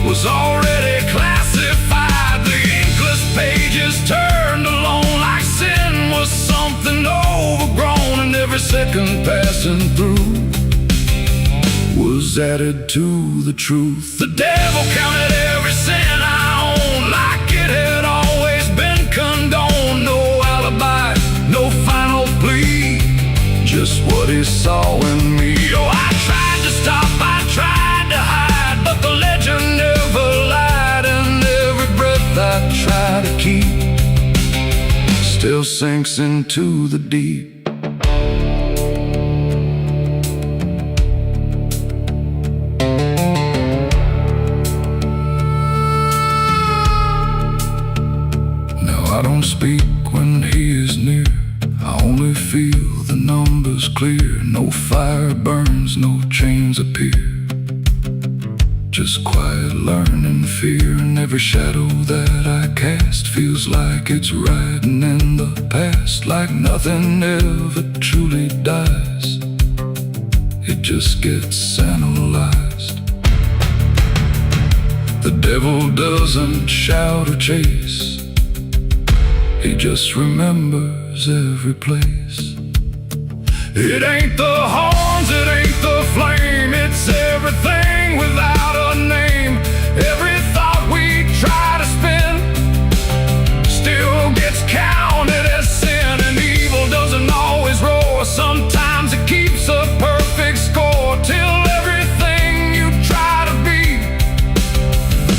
was already classified. The inkless pages turned alone, like sin was something overgrown. And every second passing through was added to the truth. The devil counted every sin I owned, like it had always been condoned. No alibi, no final plea, just what he saw in me. Oh, I tried to stop, I tried to hide, but the legend never lied. And every breath I try to keep still sinks into the deep. Now I don't speak when he is near, I only feel the numbers clear. No fire burns, no chains appear, just quiet learning fear. And every shadow that I cast feels like it's riding in the past, like nothing ever truly dies, it just gets analyzed. The devil doesn't shout or chase, he just remembers every place. It ain't the horns, it ain't beneath the flame. It's everything without a name. Every thought we try to spin still gets counted as sin. And evil doesn't always roar. Sometimes it keeps a perfect score, till everything you try to be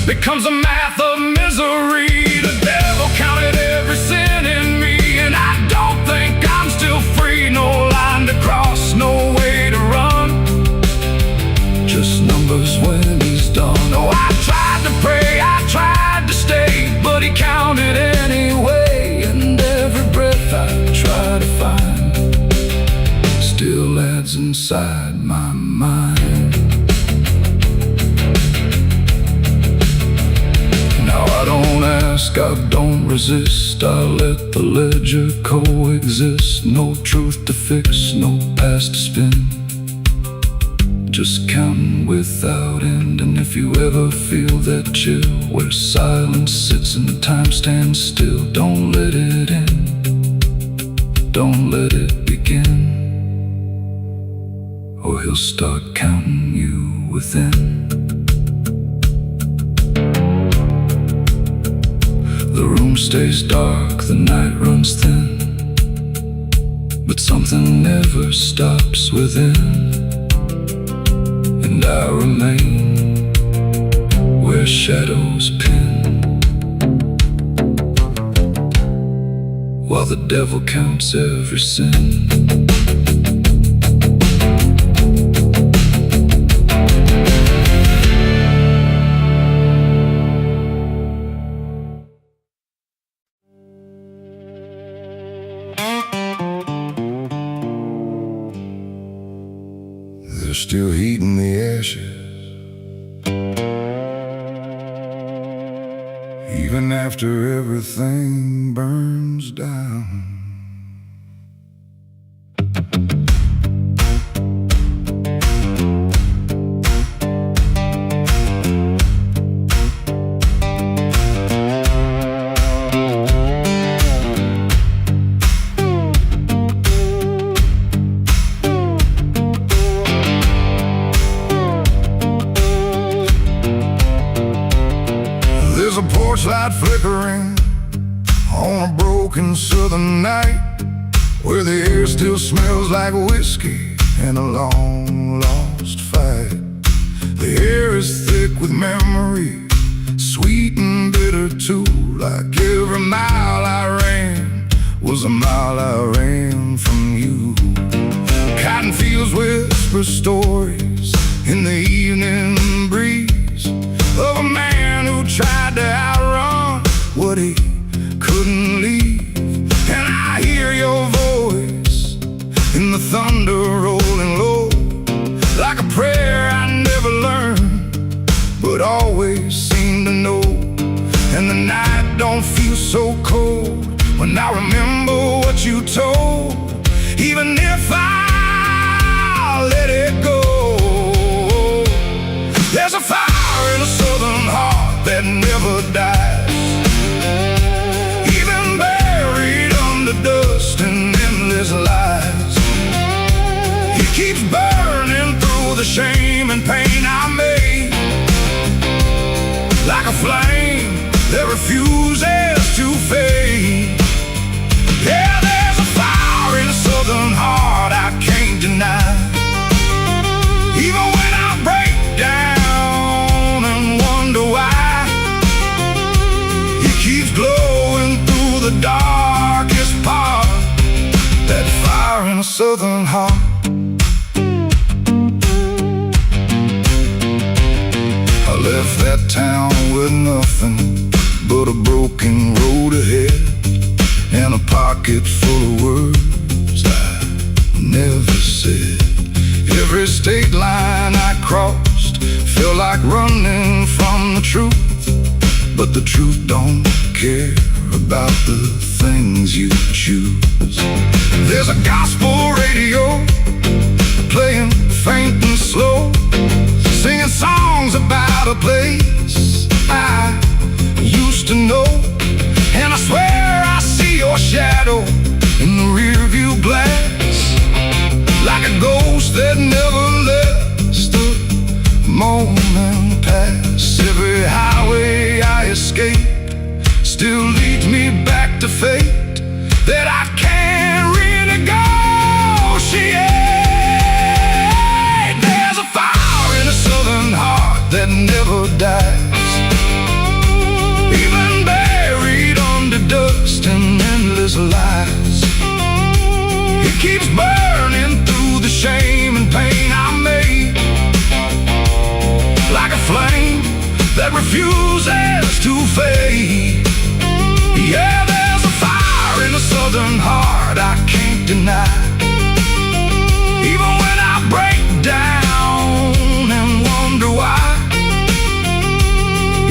becomes a math of misery. The devil counted every sin in me, and I don't think I'm still free. No line to cross, no way to run, just numbers when he's done. Oh, I tried to pray, I tried to stay, but he counted anyway. And every breath I try to find still adds inside my mind. Now I don't ask, I don't resist. I let the ledger coexist. No truth to fix, no past to spin, just counting without end. And if you ever feel that chill where silence sits and time stands still, don't let it end, don't let it begin, or he'll start counting you within. The room stays dark, the night runs thin, but something never stops within. And I remain where shadows pin, while the devil counts every sin. There's still heat in the ashes, even after everything burns down. There's a porch light flickering on a broken southern night, where the air still smells like whiskey and a long lost fight. The air is thick with memory, sweet and bitter too. Like every mile I ran was a mile I ran from you. Cotton fields whisper stories in the evening breeze of a man who tried to outrun what he couldn't leave. And I hear your voice in the thunder rolling low, like a prayer I never learned but always seem to know. And the night don't feel so cold when I remember what you told, even if I let it go. There's a fire in a southern heart that never dies, even buried under dust and endless lies. It keeps burning through the shame and pain I made, like a flame that refuses to fade. Yeah, there's a fire in a southern heart I can't deny, even when I break down and wonder why. It keeps glowing through the darkest part, that fire in a southern heart. I left that town with nothing but a broken road ahead, and a pocket full of words I never said. Every state line I crossed felt like running from the truth, but the truth don't care about the things you choose. There's a gospel radio playing faint and slow, singing songs about a place I used to know. And I swear I see your shadow in the rearview glass, like a ghost that never left. moment pass, every highway I escape still leads me back to fate that I can't renegotiate. There's a fire in a southern heart that never dies, even buried under dust and endless lies. It keeps burning through the shame and pain I made, like a flame that refuses to fade. Yeah, there's a fire in a southern heart I can't deny, even when I break down and wonder why.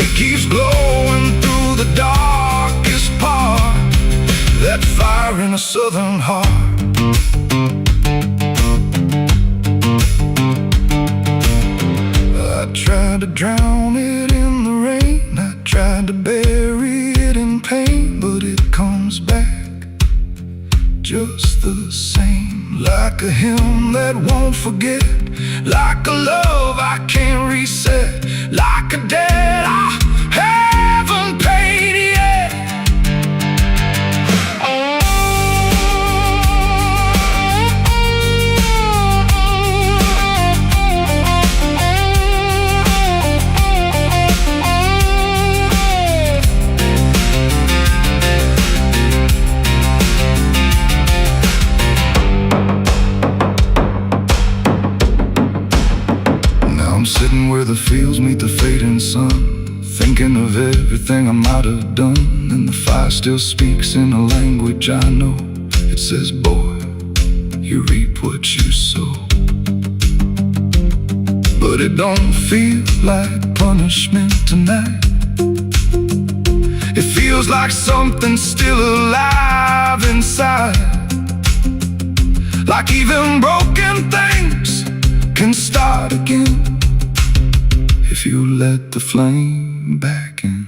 It keeps glowing through the darkest part, that fire in a southern heart. I tried to drown it in the rain, I tried to bury it in pain, but it comes back just the same. Like a hymn that won't forget, like a love I can't reset, like a debt I haven't paid yet. Sitting where the fields meet the fading sun, thinking of everything I might have done, and the fire still speaks in a language I know. It says, boy, you reap what you sow. But it don't feel like punishment tonight. It feels like something's still alive inside, like even broken things can start again if you let the flame back in.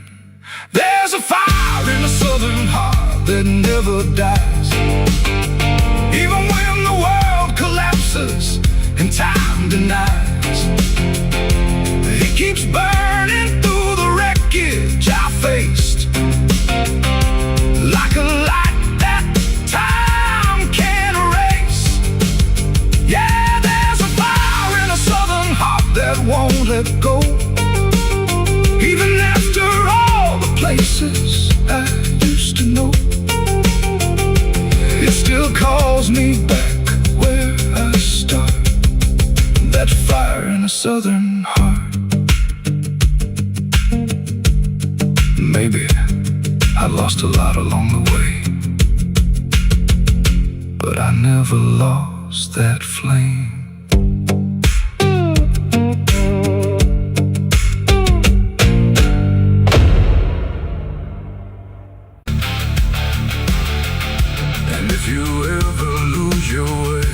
There's a fire in a southern heart that never dies, even when the world collapses and time denies. It keeps burning through the wreckage I faced, like a light that time can't erase. Yeah, there's a fire in a southern heart that won't let go, even after all the places I used to know. It still calls me back where I start, that fire in a southern heart. Maybe I lost a lot along the way, but I never lost that flame. If you ever lose your way,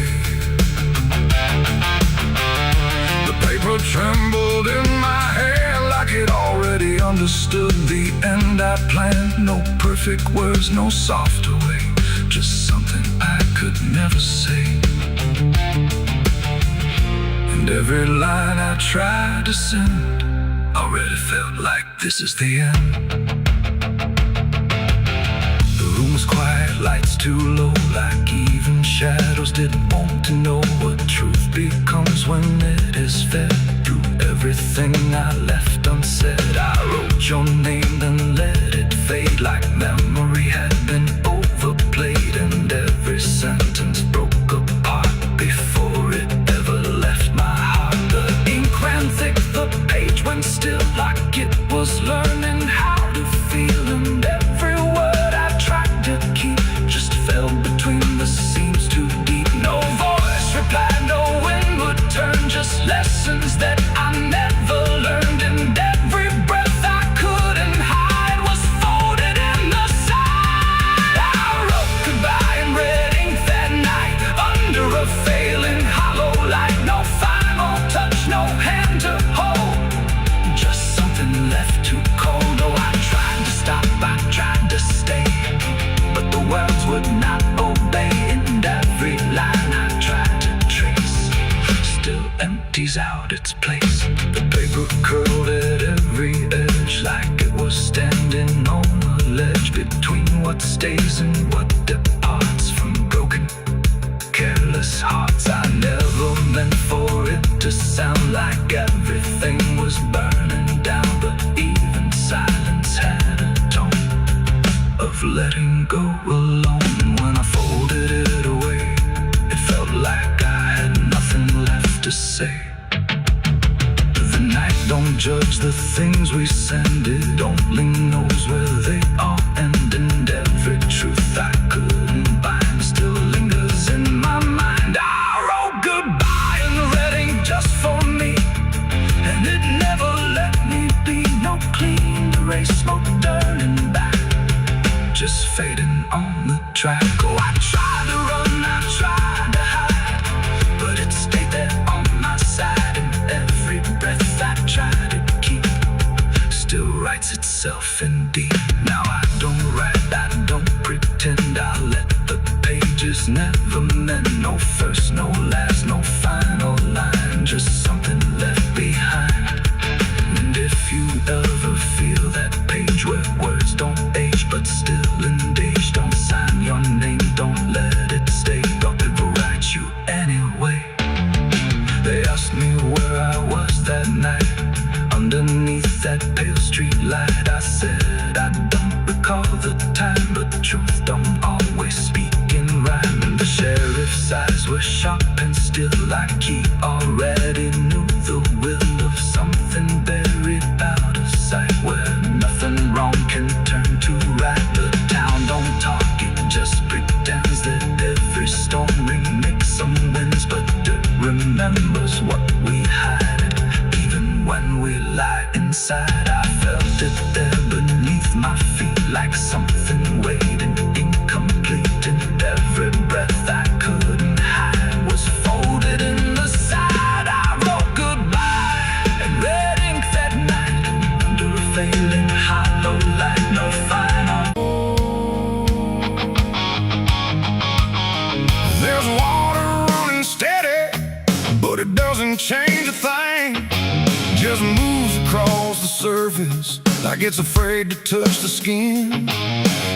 the paper trembled in my hand like it already understood the end I planned. No perfect words, no softer way, just something I could never say. And every line I tried to send already felt like this is the end. Quiet, lights too low, like even shadows didn't want to know what truth becomes when it is fed. Through everything I left unsaid, I wrote your name, then let it fade like memory had been overplayed, and every sentence broke apart before it ever left my heart. The ink ran thick, the page went still, like it was learning how to feel, and every word I tried to keep just fell between the seams too deep. No voice replied, no wind would turn, just lessons that I never learned in empties out its place. The paper curled at every edge like it was standing on a ledge between what stays and what departs from broken, careless hearts. I never meant for it to sound like everything was burning down, but even silence had a tone of letting go alone. When I folded it away, it felt like I had nothing left to say. The night don't judge the things we send, it only knows where they all end. And every truth I couldn't bind still lingers in my mind. I wrote goodbye in red ink just for me, and it never let me be. No clean erase, smoke turning back, just fading on the track. Oh, I tried to run, I tried to hide, but it stayed there on my side. And every breath I tried to keep still writes itself indeed. Now I don't write, I don't pretend. I let the pages never meant no first, no last, no final line, just something left behind. And if you ever feel that page where words don't age but still engage, don't sign your name, don't let it stay, God will write you anyway. They asked me where I was that night, underneath that pale street light. I said I don't recall the time, but truth don't always speak in rhyme. And the sheriff's eyes were sharp and still like he already knew the will of something buried out of sight, where nothing wrong can turn to right. The town don't talk, it just pretends that every storm ring makes some winds, but it remembers what we hide. Even when we lie inside, I felt it there beneath my feet, like something waiting incomplete. And every breath I couldn't hide was folded in the side. I wrote goodbye in red ink that night, under a failing hollow light, no final. There's water running steady, but it doesn't change a thing. Just moves across the surface like it's afraid to touch the skin.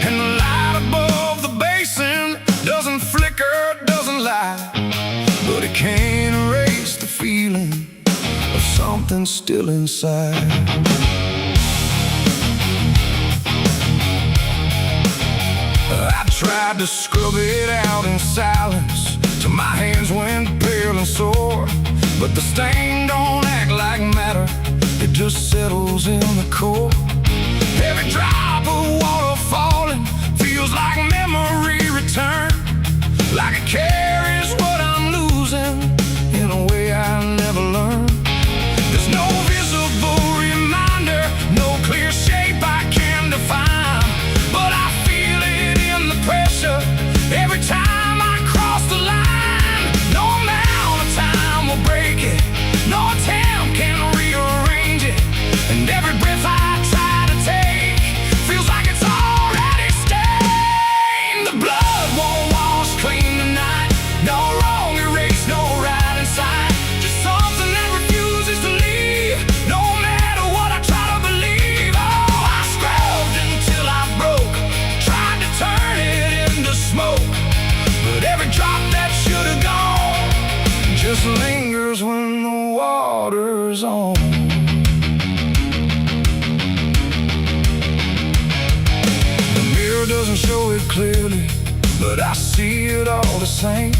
And the light above the basin doesn't flicker, doesn't lie, but it can't erase the feeling of something still inside. I tried to scrub it out in silence till my hands went pale and sore, but the stain don't act like matter, it just settles in the core. Every drop of water falling feels like memory return, like it carries what I'm losing in a way I never learned. There's no visible reminder, no clear shape I can define, but I feel it in the pressure every time I cross the line. No amount of time will break it, no attempt can rearrange it. And every breath I try to take feels like it's already stained. The blood won't wash clean tonight, no wrong erase, no right inside, just something that refuses to leave, no matter what I try to believe. Oh, I scrubbed until I broke, tried to turn it into smoke, but every drop that should have gone just lingers when the water's on. The mirror doesn't show it clearly, but I see it all the same.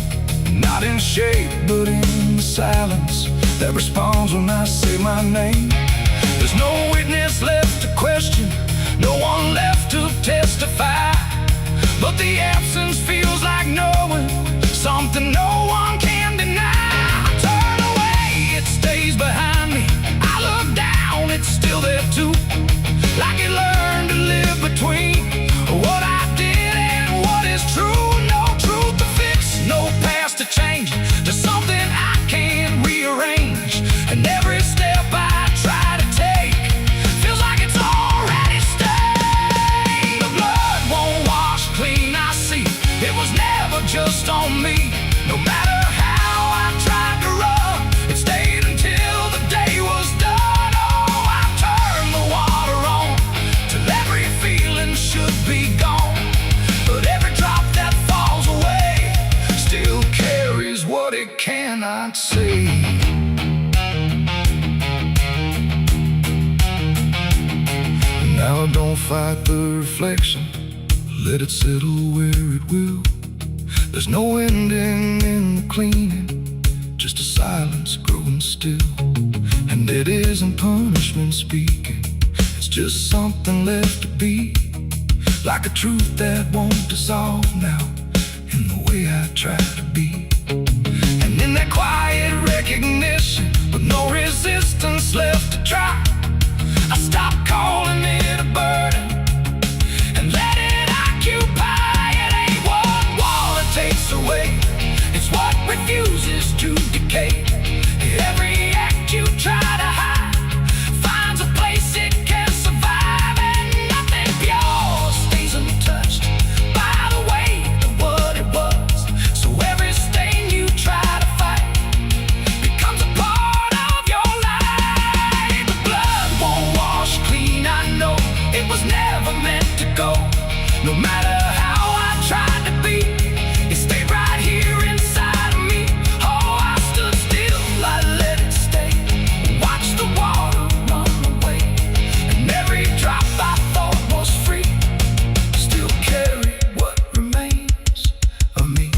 Not in shape, but in the silence that responds when I say my name. There's no witness left to question, no one left to testify, but the absence feels like knowing something no one can deny. I turn away, it stays behind me. I look down, it's still there too, like it learned to live between what I did and what is true. No truth to fix, no past to change, just something I can't rearrange. And every step I try to take feels like it's already stained. The blood won't wash clean, I see it was never just on me, no matter say. Now don't fight the reflection, let it settle where it will. There's no ending in the cleaning, just a silence growing still. And it isn't punishment speaking, it's just something left to be. Like a truth that won't dissolve now, in the way I try to be. And in that quiet recognition, with no resistance left to try, I stop calling it a burden and let it occupy. It ain't what wall it takes away, it's what refuses to decay. Every act you try to hide finds a place it can survive, and nothing pure stays untouched by the weight of what it was. So every stain you try to fight becomes a part of your life. The blood won't wash clean, I know it was never meant to go. No matter how I tried to be, it stayed right here inside of me. Oh, I stood still, I let it stay. Watched the water run away, and every drop I thought was free still carry what remains of me.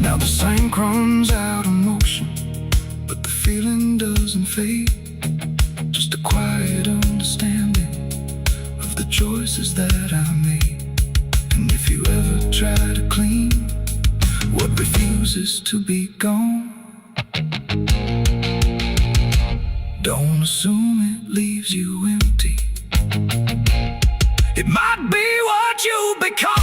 Now the same crumbs out of motion, but the feeling doesn't fade. Just a quiet understanding of the choices that I made. And if you ever try to clean what refuses to be gone, don't assume it leaves you empty. It might be what you become.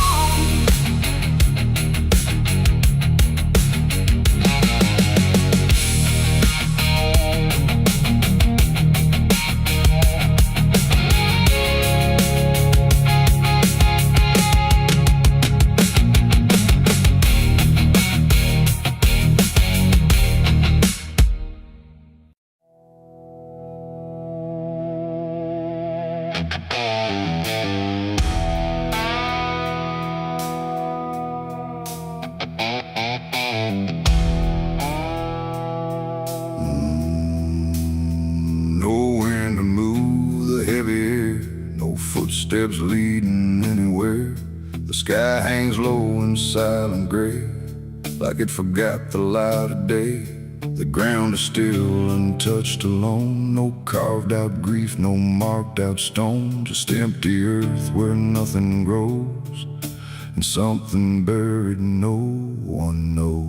Nowhere to move the heavy air, no footsteps leading anywhere. The sky hangs low in silent gray, like it forgot the light of day. The ground is still untouched alone, no carved out grief, no marked out stone. Just empty earth where nothing grows, and something buried no one knows.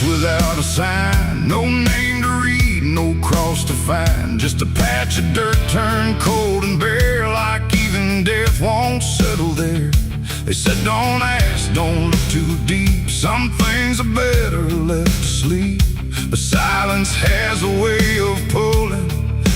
Without a sign, no name to read, no cross to find. Just a patch of dirt turned cold and bare, like even death won't settle there. They said don't ask, don't look too deep, some things are better left to sleep. But silence has a way of pulling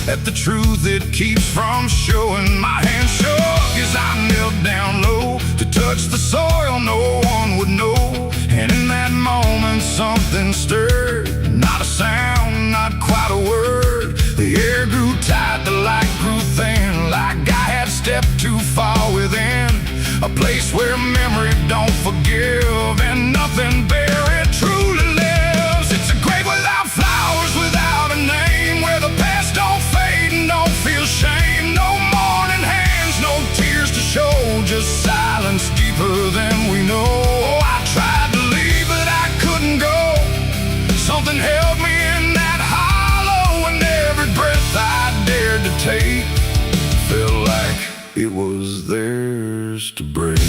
at the truth it keeps from showing. My hand shook as I knelt down low to touch the soil no one would know. And in that moment something stirred, not a sound, not quite a word. The air grew tight, the light grew thin, like I had stepped too far within a place where memory don't forgive and nothing buried truly lives. It's a grave without flowers, without a name, where the past don't fade and don't feel shame. No mourning hands, no tears to show, just silence deeper than we know. I tried to leave, but I couldn't go. Something held me in that hollow, and every breath I dared to take felt like it was theirs to break.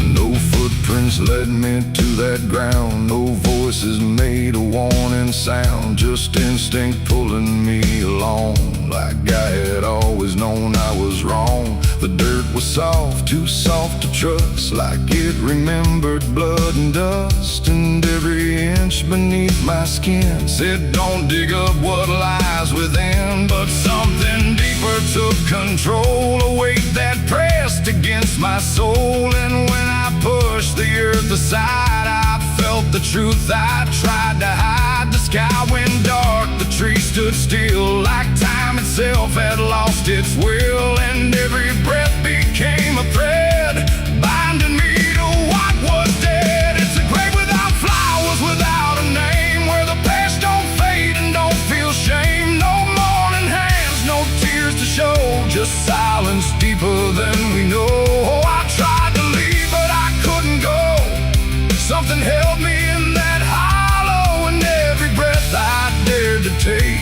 No footprints led me to that ground, no voices made a warning sound, just instinct pulling me along, like I had always known I was wrong. The dirt was soft, too soft to trust, like it remembered blood and dust, and every inch pinch beneath my skin, said don't dig up what lies within. But something deeper took control, a weight that pressed against my soul. And when I pushed the earth aside, I felt the truth I tried to hide. The sky went dark, the trees stood still, like time itself had lost its will. And every breath became a thread, binding me to what was dead. It's a grave without flowers, without a name, where the past don't fade and don't feel shame. No mourning hands, no tears to show, just silence deeper than we know. Oh, I tried to leave, but I couldn't go. Something held me in that hollow, and every breath I dared to take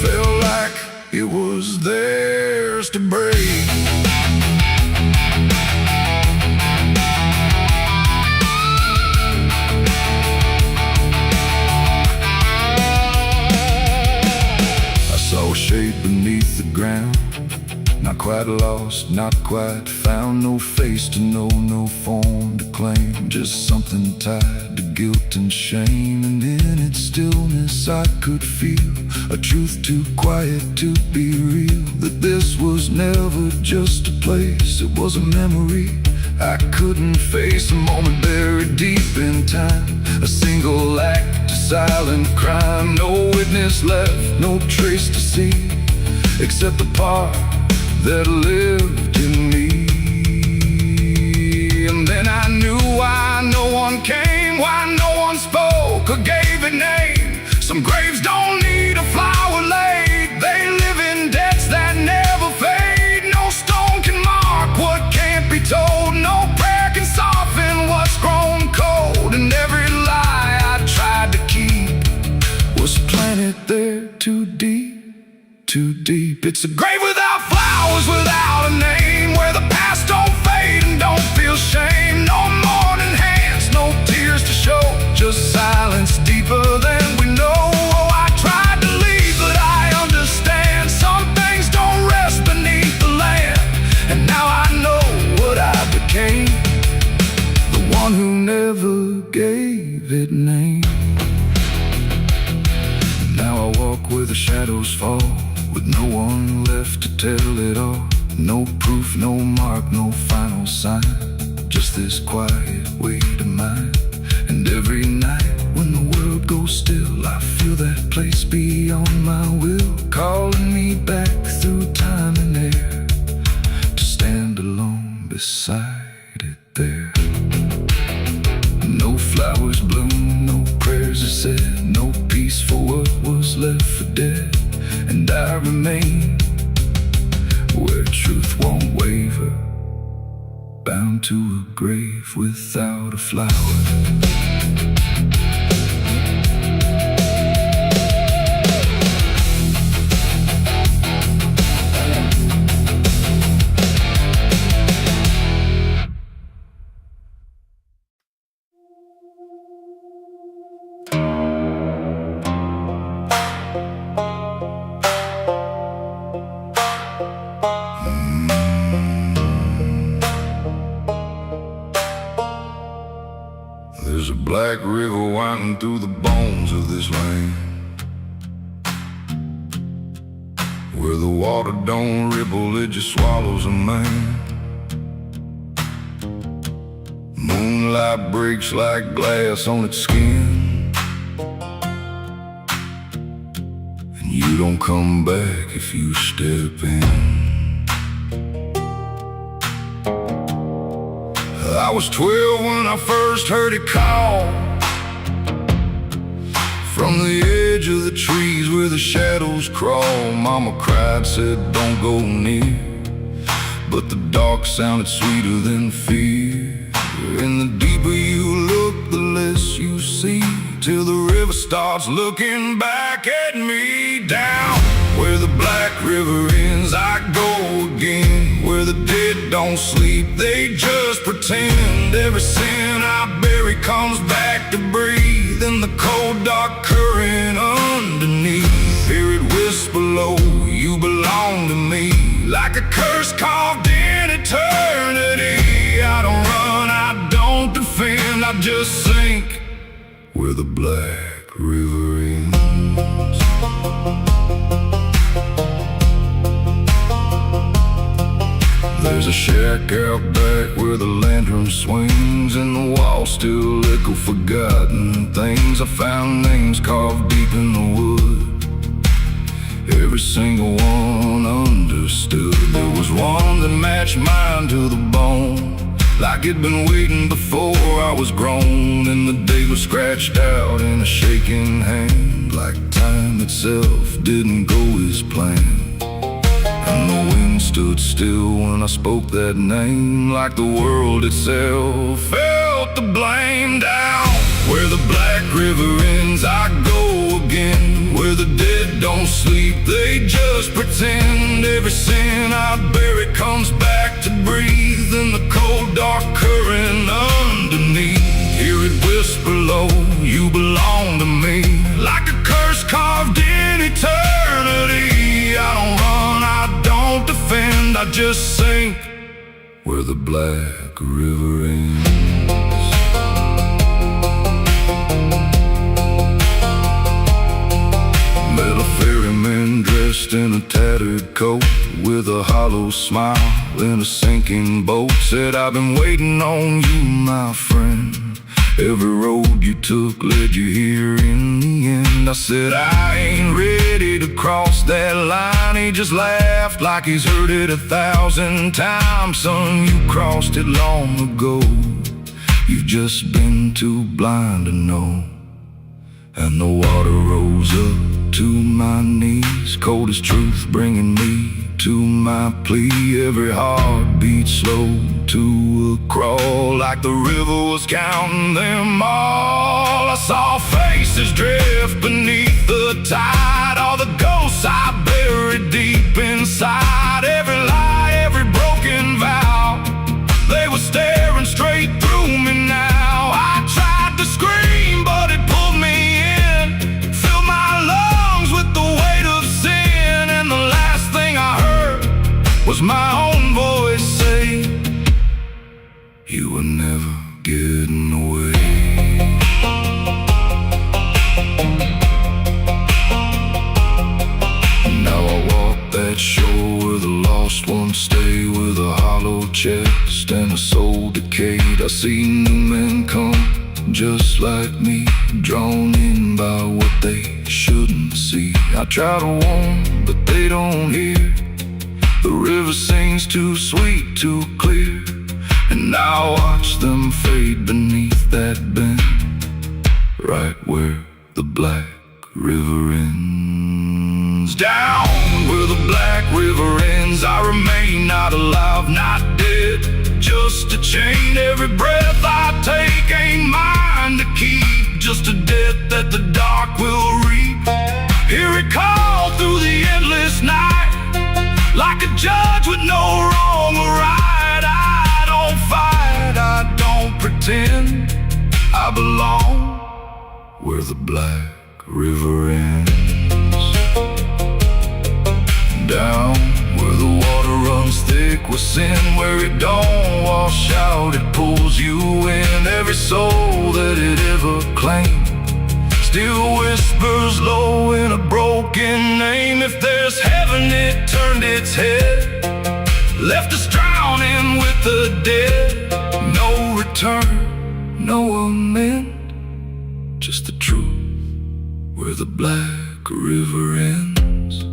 felt like it was theirs to break. I saw a shape beneath the ground, not quite lost, not quite found. No face to know, no form to claim, just something tied to guilt and shame. And in its stillness I could feel a truth too quiet to be real, that this was never just a place, it was a memory I couldn't face. A moment buried deep in time, a single act, a silent crime. No witness left, no trace to see, except the part that lived in me. And then I knew why no one came, why no one spoke or gave it name. Some graves don't need a flower laid, they live in debts that never fade. No stone can mark what can't be told, no prayer can soften what's grown cold. And every lie I tried to keep was planted there too deep, too deep. It's a grave without flowers, without a name, where the past don't fade and don't feel shame. No mourning hands, no tears to show, just silence deeper than we know. Oh, I tried to leave, but I understand some things don't rest beneath the land. And now I know what I became, the one who never gave it name. Now I walk where the shadows fall, with no one left to tell it all. No proof, no mark, no final sign, just this quiet weight of mine. And every night when the world goes still, I feel that place beyond my will, calling me back through time and air, to stand alone beside it there. No flowers bloom, no prayers are said, no peace for what was left for dead. And I remain where truth won't waver, bound to a grave without a flower. There's a black river winding through the bones of this land, where the water don't ripple, it just swallows a man. Moonlight breaks like glass on its skin, and you don't come back if you step in. I was 12 when I first heard it call, from the edge of the trees where the shadows crawl. Mama cried, said don't go near, but the dark sounded sweeter than fear. And the deeper you look, the less you see, till the river starts looking back at me. Down where the black river ends, I go again, where the dead don't sleep, they just pretend. Every sin I bury comes back to breathe in the cold dark current underneath. Hear it whisper low, you belong to me, like a curse carved in eternity. I don't run, I don't defend, I just sink where the Black River ends. There's a shack out back where the lantern swings, and the walls still echo forgotten things. I found names carved deep in the wood, every single one understood. There was one that matched mine to the bone, like it'd been waiting before I was grown. And the day was scratched out in a shaking hand, like time itself didn't go as planned. And the wind stood still when I spoke that name, like the world itself felt the blame. Down where the Black River ends, I go again, where the dead don't sleep, they just pretend. Every sin I bury comes back to breathe in the cold dark current underneath. Hear it whisper low, you belong to me, like a curse carved in eternity. I don't run, I don't defend, I just sink where the Black River ends. Met a ferryman dressed in a tattered coat, with a hollow smile in a sinking boat. Said, I've been waiting on you, my friend. Every road you took led you here in the end. I said, I ain't ready to cross that line. He just laughed like he's heard it 1,000 times. Son, you crossed it long ago, you've just been too blind to know. And the water rose up to my knees, cold as truth, bringing me to my plea. Every heartbeat slow to a crawl, like the river was counting them all. I saw faces drift beneath the tide, all the ghosts I buried deep inside. Every lie, every broken vow, they were staring straight through me now. I tried to scream, but it pulled me in, filled my lungs with the weight of sin. And the last thing I heard was my own voice say, you were never getting away. Now I walk that shore where the lost ones stay, with a hollow chest and a soul decayed. I see new men come just like me, drawn in by what they shouldn't see. I try to warn, but they don't hear. The river sings too sweet, too clear, and I watch them fade beneath that bend, right where the Black River ends. Down where the Black River ends, I remain not alive, not dead, just a chain. Every breath I take ain't mine to keep, just a debt that the dark will reap. Hear it call through the endless night, like a judge with no wrong or right. I don't fight, I don't pretend, I belong where the Black River ends. Down where the water runs thick with sin, where it don't wash out, it pulls you in. Every soul that it ever claimed still whispers low in a broken name. If there's heaven, it turned its head, left us drowning with the dead. No return, no amend, just the truth where the Black River ends.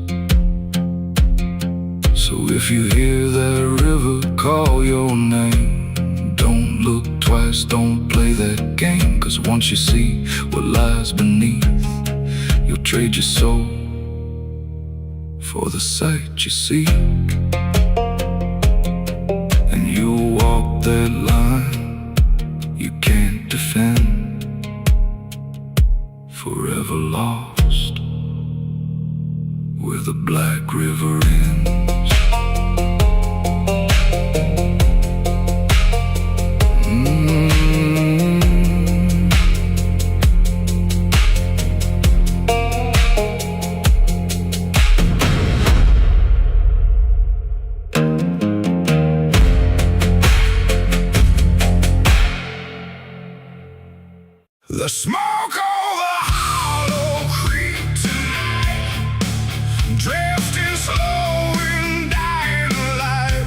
So if you hear that river call your name, don't look twice, don't play that game. 'Cause once you see what lies beneath, you'll trade your soul for the sight you seek. And you'll walk that line you can't defend, forever lost where the Black River ends. The smoke over Hollow Creek tonight, drifting slow and dying light.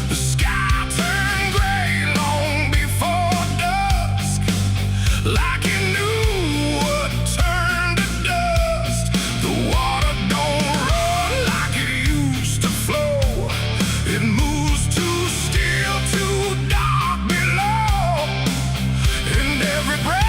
The sky turned gray long before dusk, like it knew what turned to dust. The water don't run like it used to flow. It moves too still, too dark below. And every breath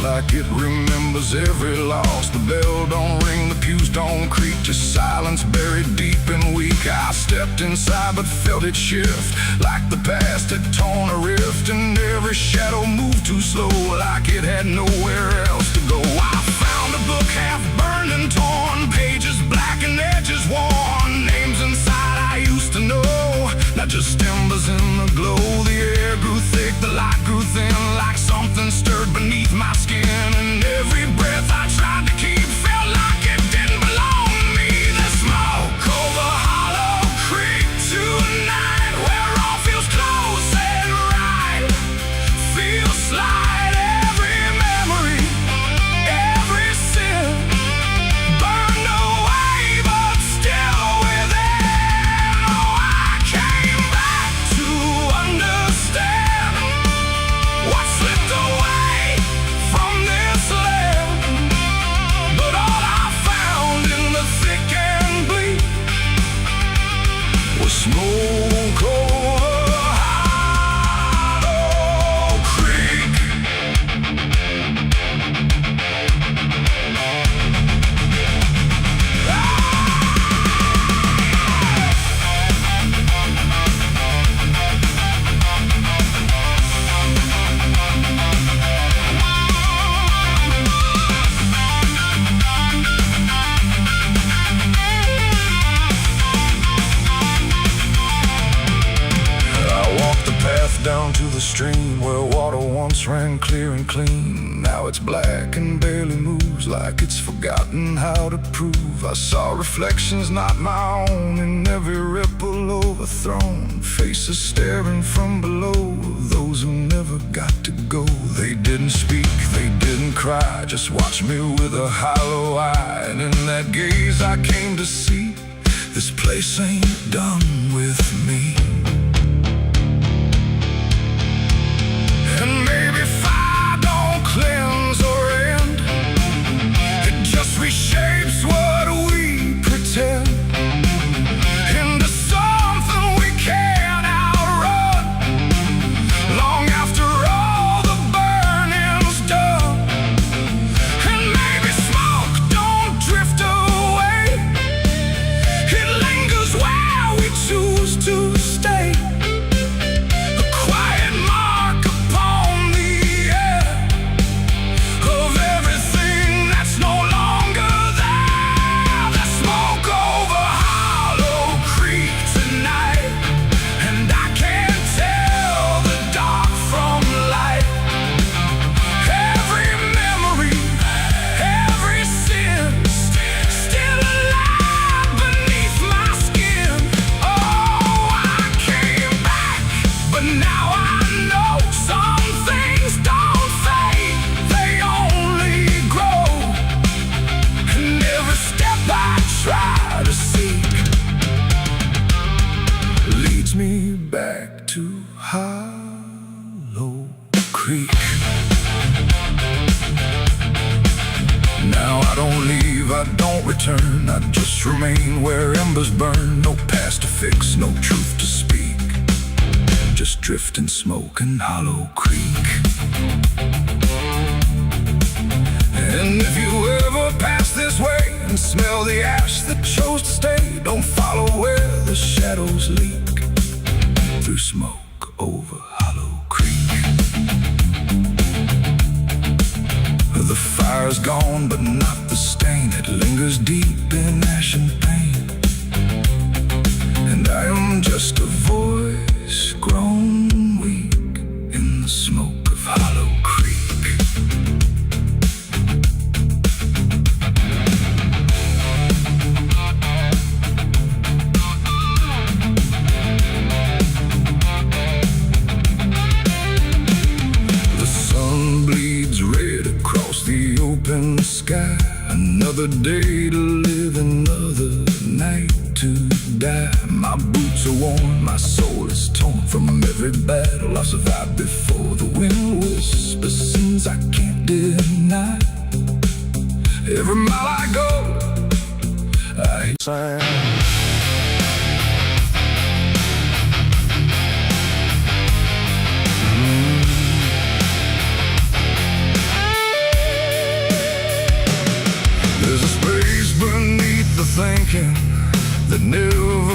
like it remembers every loss. The bell don't ring, the pews don't creak, just silence buried deep and weak. I stepped inside but felt it shift, like the past had torn a rift, and every shadow moved too slow, like it had nowhere else to go. I found a book half burned and torn, pages black and edges worn, names inside I used to know, not just embers in the glow. The air grew thick, the light grew thin, like something stirred beneath my skin, and every breath I tried to keep felt like it didn't belong to me. The smoke over Hollow Creek tonight, where all feels close and right, feels slight. Every memory, every sin burned away but still within. Oh, I came back to understand what slipped away from this land, but all I found in the thick and bleak was smoke over Hollow Creek. I walked the path down to the stream where water once ran clear and clean. Now it's black and barely moves, like it's forgotten how to prove. I saw reflections not my own in every ripple overthrown, faces staring from below, those who never got to go. They didn't speak, they didn't cry, just watched me with a hollow eye. And in that gaze I came to see, this place ain't done with me. And maybe fire don't cleanse or end, it just reshapes what we pretend into something we can't outrun, long after all the burning's done. And maybe smoke don't drift away, it lingers where we choose to stay. I don't leave, I don't return, I just remain where embers burn. No past to fix, no truth to speak, just drift and smoke in Hollow Creek. And if you ever pass this way and smell the ash that chose to stay, don't follow where the shadows leak through smoke over Hollow Creek. The fire's gone, but not the stain. It lingers deep in ash and pain. And I am just a voice grown weak in the smoke of Hollow Creek. The sun bleeds red across the open sky. Another day to live, another night to die. My boots are worn, my soul is torn from every battle I've survived before. The wind whispers sins I can't deny. Every mile I go, I sigh. There's a space beneath the thinking that never